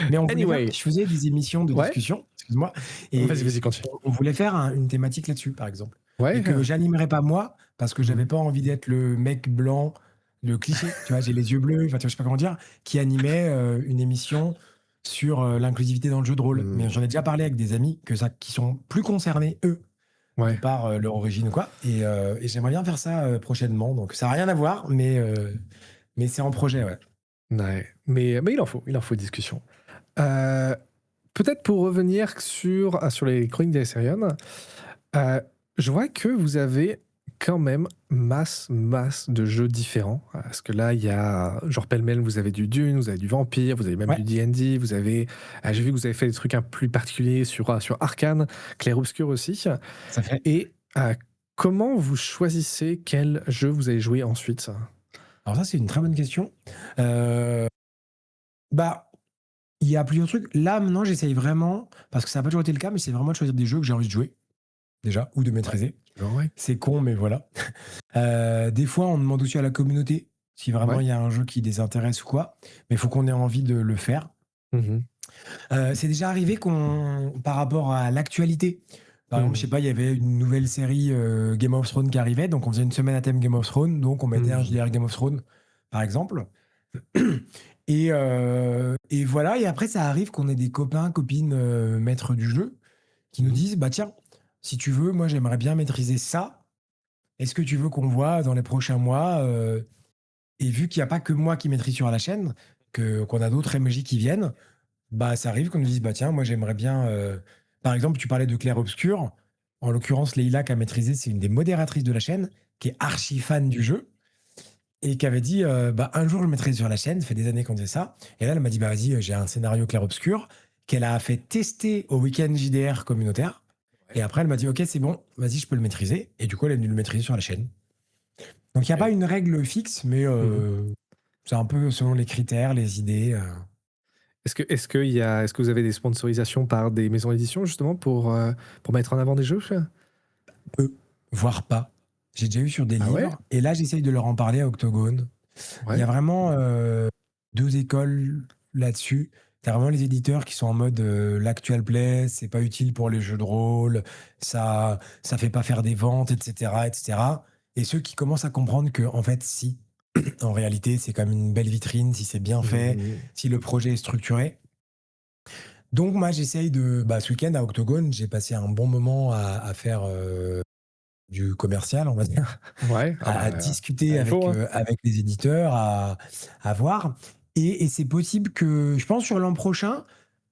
Mais on voulait faire Anyway, je faisais des émissions de ouais, discussion, excuse-moi vas-y, et vas-y, continue. on voulait faire une thématique là-dessus, par exemple Ouais, et que j'animerais pas moi, parce que mmh j'avais pas envie d'être le mec blanc, le cliché, tu vois? J'ai les yeux bleus, enfin, tu vois, je sais pas comment dire, qui animait, une émission sur, l'inclusivité dans le jeu de rôle. Mais mmh, j'en ai déjà parlé avec des amis qui sont plus concernés, eux, de ouais, par, leur origine ou quoi et j'aimerais bien faire ça, prochainement, donc ça a rien à voir, mais c'est en projet, ouais. ouais, mais il en faut discussion. Heu, peut-être pour revenir sur les chroniques d'Aeserion, heu, je vois que vous avez quand même masse de jeux différents. Parce que là, il y a genre pêle-mêle, vous avez du Dune, vous avez du Vampire, vous avez même Ouais, du D&D, vous avez j'ai vu que vous avez fait des trucs un peu plus particuliers sur Arcane, Clair-Obscur aussi ça fait et comment vous choisissez quel jeu vous allez jouer ensuite? alors ça, c'est une très bonne question. Heu, bah, il y a plusieurs trucs. Là, maintenant, j'essaye vraiment, parce que ça n'a pas toujours été le cas, mais c'est vraiment de choisir des jeux que j'ai envie de jouer, déjà, ou de Ouais, maîtriser. genre ouais. C'est con, mais voilà. Des fois, on demande aussi à la communauté si vraiment Ouais. il y a un jeu qui les intéresse ou quoi, mais il faut qu'on ait envie de le faire. Mmh. C'est déjà arrivé par rapport à l'actualité, par exemple, je sais Mmh. pas, il y avait une nouvelle série, Game of Thrones qui arrivait, donc on faisait une semaine à thème Game of Thrones, donc on mettait un Mmh. JDR Game of Thrones, par exemple. Et voilà et après ça arrive qu'on ait des copains, copines, maîtres du jeu qui nous Mmh. disent: «Bah tiens, si tu veux, moi j'aimerais bien maîtriser ça, est-ce que tu veux qu'on voit dans les prochains mois, et vu qu'il y a pas que moi qui maîtrise sur la chaîne, qu'on a d'autres MJ qui viennent, bah, ça arrive qu'on nous dise: «Bah, tiens, moi j'aimerais bien», par exemple, tu parlais de Clair Obscur. En l'occurrence, Leïla qui a maîtrisé, c'est une des modératrices de la chaîne, qui est archi fan du jeu et qui avait dit, bah, un jour je le mettrai sur la chaîne, ça fait des années qu'on faisait ça. Et là, elle m'a dit: «Bah, vas-y, j'ai un scénario clair-obscur», qu'elle a fait tester au week-end JDR communautaire. Et Ouais. après, elle m'a dit: «OK, c'est bon, vas-y, je peux le maîtriser». Et du coup, elle est venue le maîtriser sur la chaîne. Donc il y a pas Et une règle fixe, mais mmh. c'est un peu selon les critères, les idées. Est-ce que vous avez des sponsorisations par des maisons d'édition justement pour mettre en avant des jeux? Peu, voire pas. J'ai déjà eu sur des Ah ouais? livres et là, j'essaye de leur en parler à Octogone. Il y a Ouais. vraiment, 2 écoles là-dessus. Tu as vraiment les éditeurs qui sont en mode, l'actual play, c'est pas utile pour les jeux de rôle, ça fait pas faire des ventes et cetera et cetera. Et ceux qui commencent à comprendre que en fait si, en réalité, c'est quand même une belle vitrine, si c'est bien Mmh fait, mh. si le projet est structuré. Donc moi, j'essaye de bah, ce week-end à Octogone, j'ai passé un bon moment à faire, du commercial, on va dire. Ouais, ah À bah, discuter il faut, avec, hein. avec les éditeurs, à voir et c'est possible que je pense sur l'an prochain,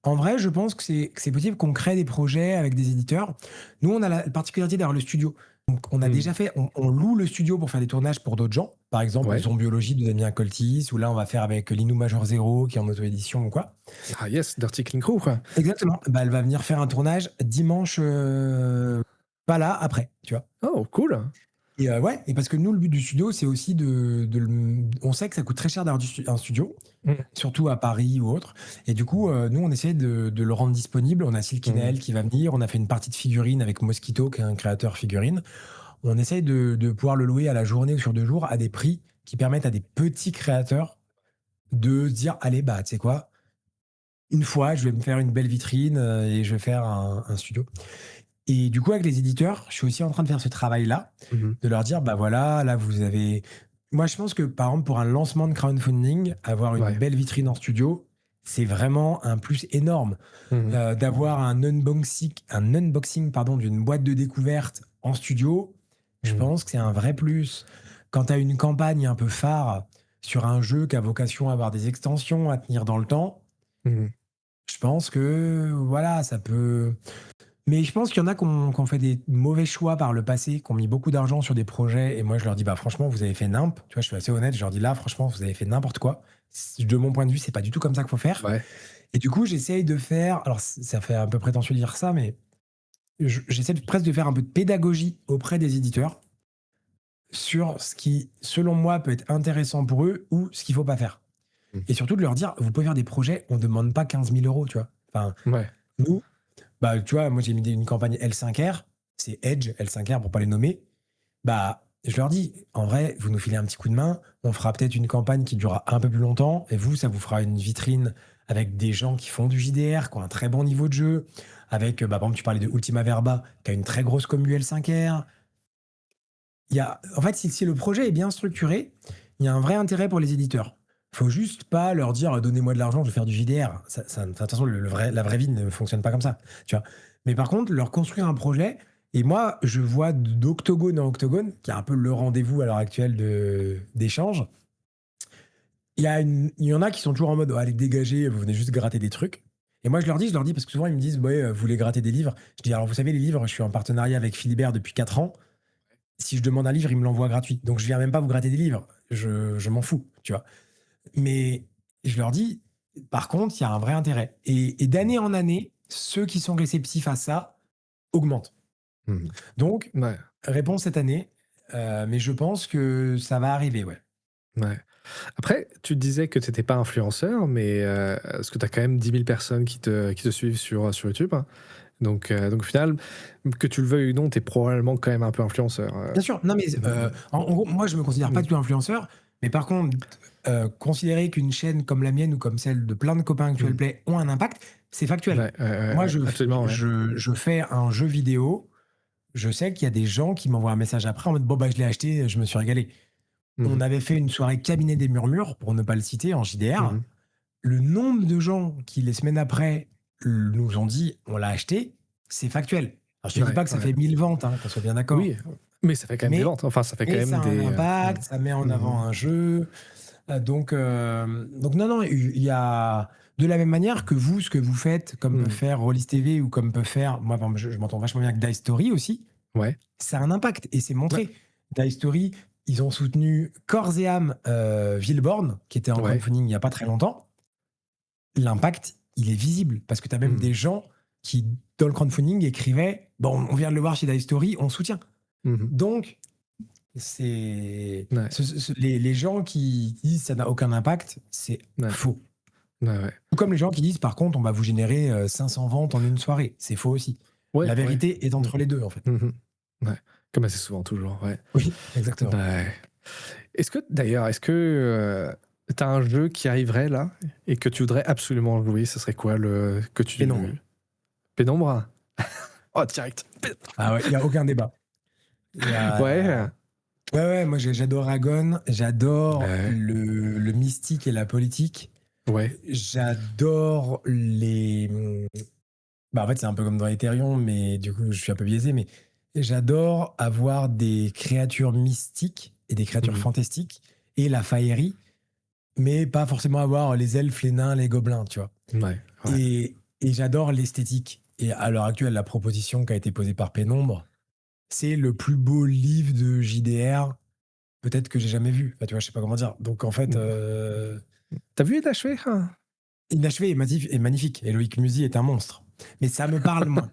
en vrai, je pense que c'est possible qu'on crée des projets avec des éditeurs. Nous, on a la particularité d'avoir le studio. Donc on a Mmh. déjà fait on loue le studio pour faire des tournages pour d'autres gens. Par exemple, Ouais. Zombiologie de Damien Coltis ou là, on va faire avec Linou Major Zero qui est en auto-édition ou quoi. Ah yes, Dirty Clean Crew, quoi. Exactement. Bah, elle va venir faire un tournage dimanche, pas là, après, tu vois? Oh cool! Et ouais, et parce que nous, le but du studio, c'est aussi de le on sait que ça coûte très cher d'avoir un studio, Mmh. surtout à Paris ou autre. Et du coup, nous, on essaie de le rendre disponible. On a Mmh. Silkinael qui va venir. On a fait une partie de figurines avec Mosquito, qui est un créateur figurine. On essaye de pouvoir le louer à la journée ou sur 2 jours à des prix qui permettent à des petits créateurs de se dire: «Allez, bah, tu sais quoi? Une fois, je vais me faire une belle vitrine, et je vais faire un studio». Et du coup, avec les éditeurs, je suis aussi en train de faire ce travail-là, Mmh mh. de leur dire, bah voilà, là vous avez. Moi, je pense que par exemple, pour un lancement de crowdfunding, avoir une Ouais. belle vitrine en studio, c'est vraiment un plus énorme. Mmh mh. D'avoir un unboxing pardon, d'une boîte de découverte en studio, je Mmh. pense que c'est un vrai plus. Quand tu as une campagne un peu phare sur un jeu qui a vocation à avoir des extensions à tenir dans le temps, Mmh. je pense que voilà, ça peut. Mais je pense qu'il y en a qui ont fait des mauvais choix par le passé, qui ont mis beaucoup d'argent sur des projets et moi je leur dis: «Bah, franchement, vous avez fait tu vois? Je suis assez honnête, je leur dis: «Là, franchement, vous avez fait n'importe quoi. De mon point de vue, c'est pas du tout comme ça qu'il faut faire». Ouais. Et du coup, j'essaye de faire alors ça fait un peu prétentieux de dire ça, mais j'essaie presque de faire un peu de pédagogie auprès des éditeurs sur ce qui, selon moi, peut être intéressant pour eux ou ce qu'il faut pas faire. Mmh. Et surtout de leur dire: «Vous pouvez faire des projets, on demande pas 15 000 €», tu vois? Enfin, Ouais. nous, bah, tu vois, moi, j'ai mis une campagne L5R, c'est Edge, L5R pour pas les nommer. Bah, je leur dis: «En vrai, vous nous filez un petit coup de main, on fera peut-être une campagne qui durera un peu plus longtemps et vous, ça vous fera une vitrine avec des gens qui font du JDR, qui ont un très bon niveau de jeu, avec, bah, par exemple, tu parlais de Ultima Verba, qui a une très grosse commu L5R». En fait, si le projet est bien structuré, il y a un vrai intérêt pour les éditeurs. Faut juste pas leur dire: «Donnez-moi de l'argent, je vais faire du JDR». De toute façon, la vraie vie ne fonctionne pas comme ça, tu vois? Mais par contre, leur construire un projet et moi, je vois d'octogone en octogone, qui est un peu le rendez-vous à l'heure actuelle d'échanges. Il y en a qui sont toujours en mode: «Oh, allez, dégagez, vous venez juste gratter des trucs». Et moi, je leur dis parce que souvent ils me disent: «Ouais, vous voulez gratter des livres?» Je dis: «Alors vous savez, les livres, je suis en partenariat avec Philibert depuis 4 ans. Si je demande un livre, il me l'envoie gratuit. Donc je viens même pas vous gratter des livres. Je m'en fous, tu vois? Mais je leur dis, par contre, il y a un vrai intérêt. Et d'année en année, ceux qui sont réceptifs à ça augmentent. Mmh. Donc, Ouais. réponse cette année, mais je pense que ça va arriver, ouais. Ouais. Après, tu disais que tu étais pas influenceur, mais parce que tu as quand même 10 000 personnes qui te suivent sur YouTube, hein. Donc au final, que tu le veuilles ou non, tu es probablement quand même un peu influenceur, Bien sûr, non mais, mmh. en gros, moi je me considère pas Mmh. du tout influenceur, mais par contre, considérer qu'une chaîne comme la mienne ou comme celle de plein de copains Actual Mmh. Play ont un impact, c'est factuel. Ouais, ouais, ouais, Moi ouais, absolument, ouais. je fais un jeu vidéo, je sais qu'il y a des gens qui m'envoient un message après en mode: «Bon, bah, je l'ai acheté, je me suis régalé». Mmh On mh. avait fait une soirée Cabinet des Murmures, pour ne pas le citer, en JDR. Mmh. Le nombre de gens qui, les semaines après, nous ont dit: «On l'a acheté», c'est factuel. Alors je te dis Ouais, pas que ça ouais. fait 1000 ventes, hein, qu'on soit bien d'accord. Oui, Mais ça fait quand même des Mais ventes. Enfin, ça fait quand mais même ça a un des. impact, ça met en avant Mhm. un jeu. Donc non, non, il y a de la même manière que vous, ce que vous faites, comme peut Mhm. faire Rollis TV ou comme peut faire, moi, par exemple, je m'entends vachement bien avec Die Story aussi, Ouais. ça a un impact et c'est Ouais. montré. Die Story, ils ont soutenu corps et âme Villeborn, qui était en Ouais. crowdfunding il n'y a pas très longtemps. L'impact, il est visible parce que tu as même Mhm. des gens qui, dans le crowdfunding, écrivaient bon, on vient de le voir chez Die Story, on soutient. Mhm. Donc, c'est Ouais. les gens qui disent ça n'a aucun impact, c'est Ouais. faux. Ouais. Ouais. Tout comme les gens qui disent par contre on va vous générer 500 ventes en une soirée, c'est faux aussi. Ouais. La Ouais. vérité est Mhm. entre les deux en fait. Mhm. Ouais. Comme assez souvent, toujours. Ouais. Oui, exactement. Ouais. Est-ce que tu as un jeu qui arriverait là et que tu voudrais absolument jouer? Ce serait quoi le que Pénombre. tu Pénombre? Oh direct. Ah ouais, il y a aucun débat. Il y Ouais. a ouais, ouais, moi j'adore Agon, j'adore Ouais. le mystique et la politique. Ouais. J'adore les bah en fait c'est un peu comme dans Ethereum mais du coup je suis un peu biaisé mais j'adore avoir des créatures mystiques et des créatures Mhm. fantastiques et la faillerie mais pas forcément avoir les elfes, les nains, les gobelins, tu vois. Ouais. Ouais. Et j'adore l'esthétique. Et à l'heure actuelle, la proposition qui a été posée par Pénombre, c'est le plus beau livre de JDR, peut-être que j'ai jamais vu. Enfin, tu vois, je sais pas comment dire. Donc en fait, T'as vu Inachevé? Inachevé est magnifique. Et Loïc Musy est un monstre. Mais ça me parle moins.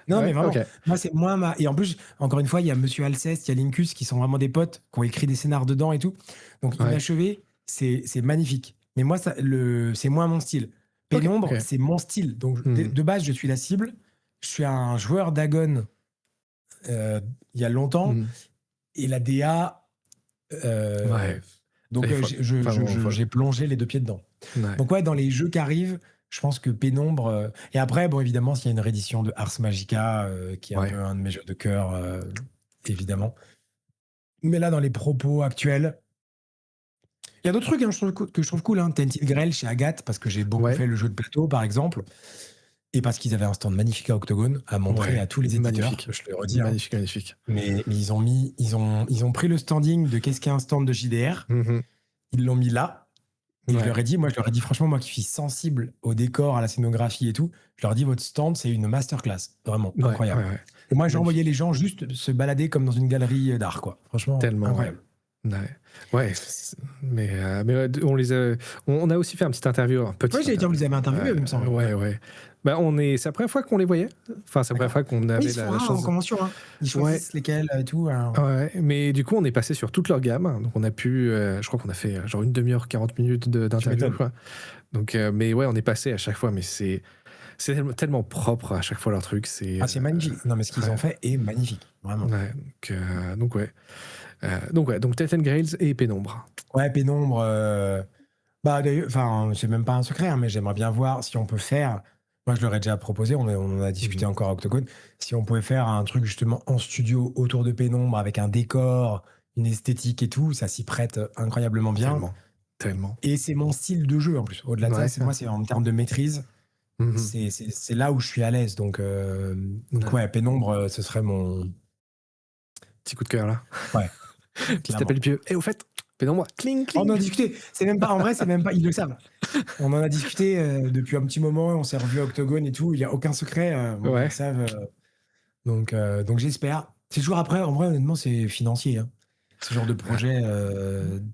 Non, mais Ouais. vraiment, Ok. moi, c'est moins ma. Et en plus, encore une fois, il y a Monsieur Alceste, il y a Lincus qui sont vraiment des potes, qui ont écrit des scénars dedans et tout. Donc, Ouais. Inachevé, c'est magnifique. Mais moi, c'est moins mon style. Ok. Ok. Pénombre, c'est mon style. Donc, Mhm. de base, je suis la cible. Je suis un joueur d'Agon il y a longtemps. Mhm. Et la DA. euh, Ouais. Elle donc, est folle. Vraiment folle. j'ai plongé les deux pieds dedans. Ouais. Donc ouais, dans les jeux qui arrivent, je pense que Pénombre. Et après, bon, évidemment, s'il y a une réédition de Ars Magica, qui est un Ouais. peu un de mes jeux de cœur, évidemment. Mais là, dans les propos actuels, il y a d'autres trucs hein, que je trouve cool. Hein. Tented Grail chez Agathe, parce que j'ai beaucoup Ouais. fait le jeu de plateau, par exemple. Et parce qu'ils avaient un stand magnifique à Octogone à montrer Ouais. à tous les éditeurs, Magnifique. je le redis. Hein. Magnifique. Magnifique. Mais ils ont pris le standing de qu'est-ce qu'est un stand de JDR, Mhm. ils l'ont mis là. Et Ouais. je leur ai dit, franchement, moi qui suis sensible au décor, à la scénographie et tout, je leur ai dit, votre stand, c'est une masterclass. Vraiment Ouais. Ouais. incroyable. Ouais. Et moi, j'ai envoyé Magnifique. les gens juste se balader comme dans une galerie d'art, quoi. Franchement, Tellement, ouais. incroyable. Ouais. Ouais. Mais ouais, on les a, on a aussi fait un petit interview, un Oui, petite j'allais dire, vous interview. les avez interviewés, il me semble. Ouais, Ouais. ouais. Bah, c'est la première fois qu'on les voyait. Enfin, c'est la première D'accord. fois qu'on Oui, ils avait se font la rares en chance. convention. Hein. Ils Ouais. choisissent lesquels et tout. Ouais, ouais. Mais du coup, on est passé sur toute leur gamme. Donc, on a pu, je crois qu'on a fait genre une demi-heure, 40 minutes Tu d'interview, m'étonnes. quoi. Donc, mais ouais, on est passé à chaque fois. Mais c'est tellement propre à chaque fois leur truc. Ah, c'est magnifique. Non, mais ce qu'ils Ouais, ont fait est magnifique. Vraiment. ouais. Donc ouais. Donc Death and Grails et Pénombre. Ouais, Pénombre. Bah, d'ailleurs, enfin, c'est même pas un secret, hein, mais j'aimerais bien voir si on peut faire. Moi, je leur ai déjà proposé, on en a discuté Mhm. encore à Octogone, si on pouvait faire un truc justement en studio autour de Pénombre avec un décor, une esthétique et tout, ça s'y prête incroyablement bien. Tellement. Tellement. Et c'est mon style de jeu en plus. Au-delà de ça, Ouais. c'est en termes de maîtrise, Mhm. c'est là où je suis à l'aise. Donc Ouais. ouais, Pénombre, ce serait mon. Petit coup de cœur là. Ouais, Petit clairement. appel pieux. Et au fait, Pénombre, cling, On en a cling. discuté. C'est même pas, en vrai, c'est même pas, ils le savent. On en a discuté depuis un petit moment, on s'est revu à Octogone et tout, il n'y a aucun secret, bon, ils Ouais. savent. Donc j'espère. C'est toujours après, en vrai, honnêtement, c'est financier. Hein. Ce genre de Ouais. projet,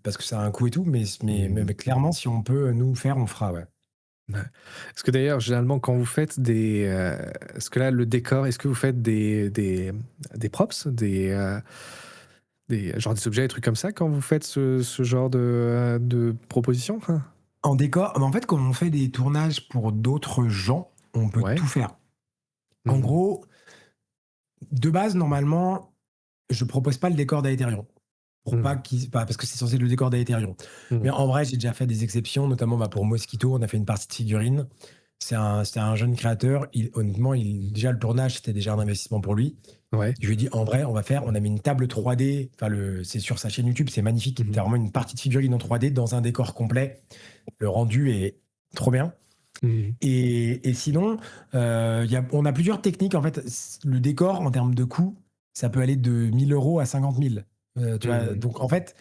parce que ça a un coût et tout, mais Mhm. clairement, si on peut nous faire, on fera, ouais. Ouais. Parce que d'ailleurs, généralement, quand vous faites des. Est-ce que là, le décor, est-ce que vous faites des props, genre des objets, des trucs comme ça, quand vous faites ce genre de propositions? En décor, mais en fait, quand on fait des tournages pour d'autres gens, on peut Ouais. tout faire. En Mhm. gros, de base, normalement, je propose pas le décor d'Aetherion. Pour pas Mhm. qu'il. Parce que c'est censé être le décor d'Aetherion. Mais Mhm. en vrai, j'ai déjà fait des exceptions, notamment bah, pour Mosquito, on a fait une partie de figurines. C'était un jeune créateur. Honnêtement, déjà le tournage, c'était déjà un investissement pour lui. Ouais. Je lui ai dit, en vrai, on a mis une table 3D. Enfin, c'est sur sa chaîne YouTube, c'est magnifique. Mhm. T'as vraiment une partie de figurines en 3D dans un décor complet. Le rendu est trop bien. Mhm. Et sinon, on a plusieurs techniques. En fait, le décor, en termes de coût, ça peut aller de 1 000 € à 50 000. Tu vois? Mmh. Donc en fait,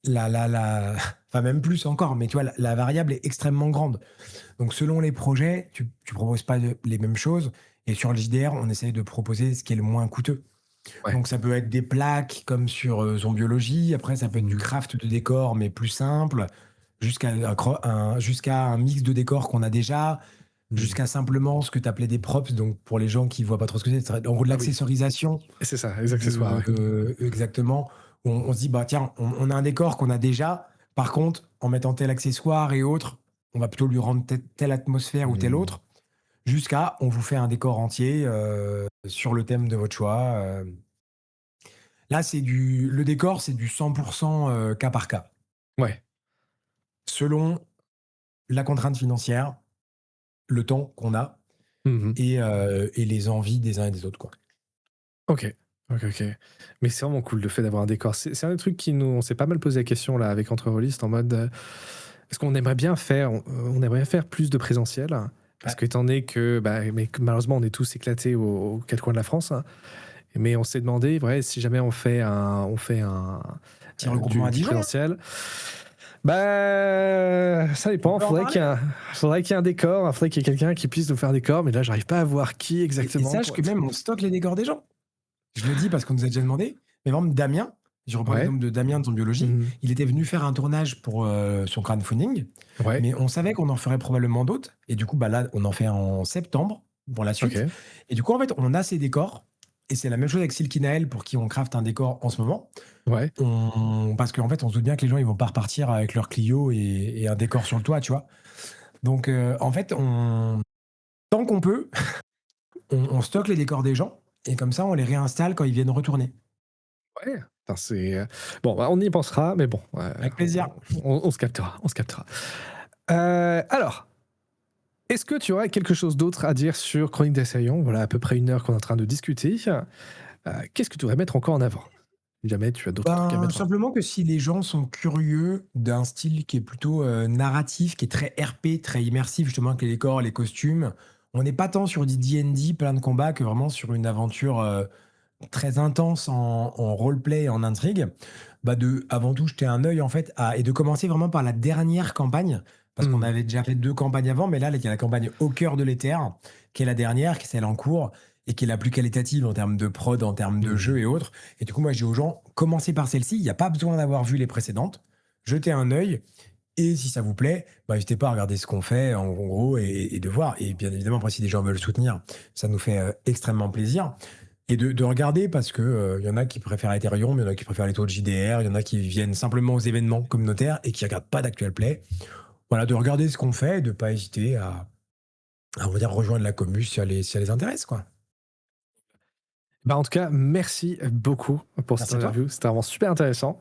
la enfin même plus encore, mais tu vois, la variable est extrêmement grande. Donc selon les projets, tu proposes pas les mêmes choses et sur le JDR, on essaye de proposer ce qui est le moins coûteux. Ouais. Donc ça peut être des plaques comme sur, Zombiology, après ça peut être du Mmh. craft de décor mais plus simple, jusqu'à un mix de décors qu'on a déjà, Mmh. jusqu'à simplement ce que tu appelais des props, donc pour les gens qui voient pas trop ce que c'est, ça serait en gros de Ah oui, l'accessorisation c'est ça, les accessoires, de ouais. exactement. On se dit: «Bah, tiens, on a un décor qu'on a déjà, par contre, en mettant tel accessoire et autres, on va plutôt lui rendre telle atmosphère ou telle Mmh. autre», jusqu'à on vous fait un décor entier, sur le thème de votre choix, Là, le décor, c'est du 100 cas par cas, Ouais. selon la contrainte financière, le temps qu'on a Mmh. et les envies des uns et des autres, quoi. OK. OK, OK. Mais c'est vraiment cool le fait d'avoir un décor. C'est un des trucs qui nous on s'est pas mal posé la question là avec Entre Rôlistes en mode, parce qu'on aimerait bien faire on aimerait bien faire plus de présentiel, parce Ouais, qu'étant donné que, bah, mais que malheureusement on est tous éclatés aux 4 coins de la France, mais on s'est demandé, ouais, si jamais on fait petit regroupement à du Dijon, hein, présentiel, bah, ça on dépend. peut en parler, hein. Faudrait qu'il y ait un décor, faudrait qu'il y ait quelqu'un qui puisse nous faire un décor, mais là j'arrive pas à voir qui Et exactement sache pour que être même on stocke les décors des gens. Je le dis parce qu'on nous a déjà demandé, mais par exemple Damien, je reprends ouais. l'exemple de Damien de son biologie, Mmh. il était venu faire un tournage pour, son crowdfunding, Ouais. mais on savait qu'on en ferait probablement d'autres et du coup, bah, là, on en fait en septembre pour la suite OK. et du coup, en fait, on a ces décors et c'est la même chose avec Silky Nael pour qui on craft un décor en ce moment. Ouais. Parce qu'en fait, on se doute bien que les gens, ils vont pas repartir avec leur Clio et un décor sur le toit, tu vois? Donc en fait, tant qu'on peut, on stocke les décors des gens et comme ça, on les réinstalle quand ils viennent retourner. Ouais. Putain, bon, bah, on y pensera, mais bon, Avec plaisir. on se captera, on se captera. Alors, est-ce que tu aurais quelque chose d'autre à dire sur Chronique d'Assaillant? Voilà, à peu près 1 heure qu'on est en train de discuter. Qu'est-ce que tu voudrais mettre encore en avant? Si jamais tu as d'autres trucs à Ben, mettre en simplement que si les gens sont curieux d'un style qui est plutôt, narratif, qui est très RP, très immersif, justement avec les décors, les costumes, on n'est pas tant sur du D&D plein de combats que vraiment sur une aventure, très intense en roleplay et en intrigue, bah, de avant tout jeter un œil en fait à et de commencer vraiment par la dernière campagne, parce qu'on mmh. avait déjà fait 2 campagnes avant, mais là, il y a la campagne Au cœur de l'éther, qui est la dernière, qui est celle en cours et qui est la plus qualitative en termes de prod, en termes de Mmh. jeu et autres et du coup, moi, je dis aux gens: «Commencez par celle-ci, il y a pas besoin d'avoir vu les précédentes, jetez un œil et si ça vous plaît, bah, n'hésitez pas à regarder ce qu'on fait en gros et de voir» et bien évidemment, après si des gens veulent soutenir, ça nous fait, extrêmement plaisir et de regarder parce que, il y en a qui préfèrent Ethereum, il y en a qui préfèrent les taux de JDR, il y en a qui viennent simplement aux événements communautaires et qui regardent pas d'actual play. Voilà, de regarder ce qu'on fait et de pas hésiter à on va dire rejoindre la commu si elle les intéresse, quoi. Bah, en tout cas, merci beaucoup pour cette Merci à toi, interview. C'était vraiment super intéressant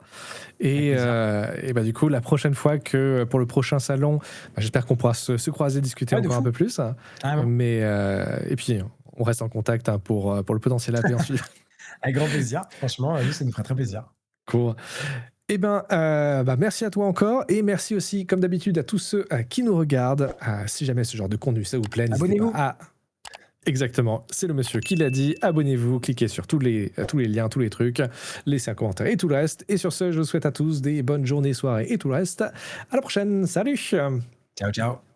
avec et plaisir. bah, du coup, la prochaine fois que pour le prochain salon, bah, j'espère qu'on pourra se croiser, discuter Ouais, de encore un peu fou, plus, carrément. mais et puis on reste en contact, pour le potentiel avenir suivant. Avec grand plaisir, franchement, nous, ça nous ferait très plaisir. Cool. Eh ben, bah, merci à toi encore et merci aussi, comme d'habitude, à tous ceux, qui nous regardent. Si jamais ce genre de contenu, ça vous plaît, n'hésitez pas Abonnez-vous. à exactement, c'est le monsieur qui l'a dit. Abonnez-vous, cliquez sur tous les liens, tous les trucs, laissez un commentaire et tout le reste. Et sur ce, je vous souhaite à tous des bonnes journées, soirées et tout le reste. À la prochaine. Salut! Ciao, ciao.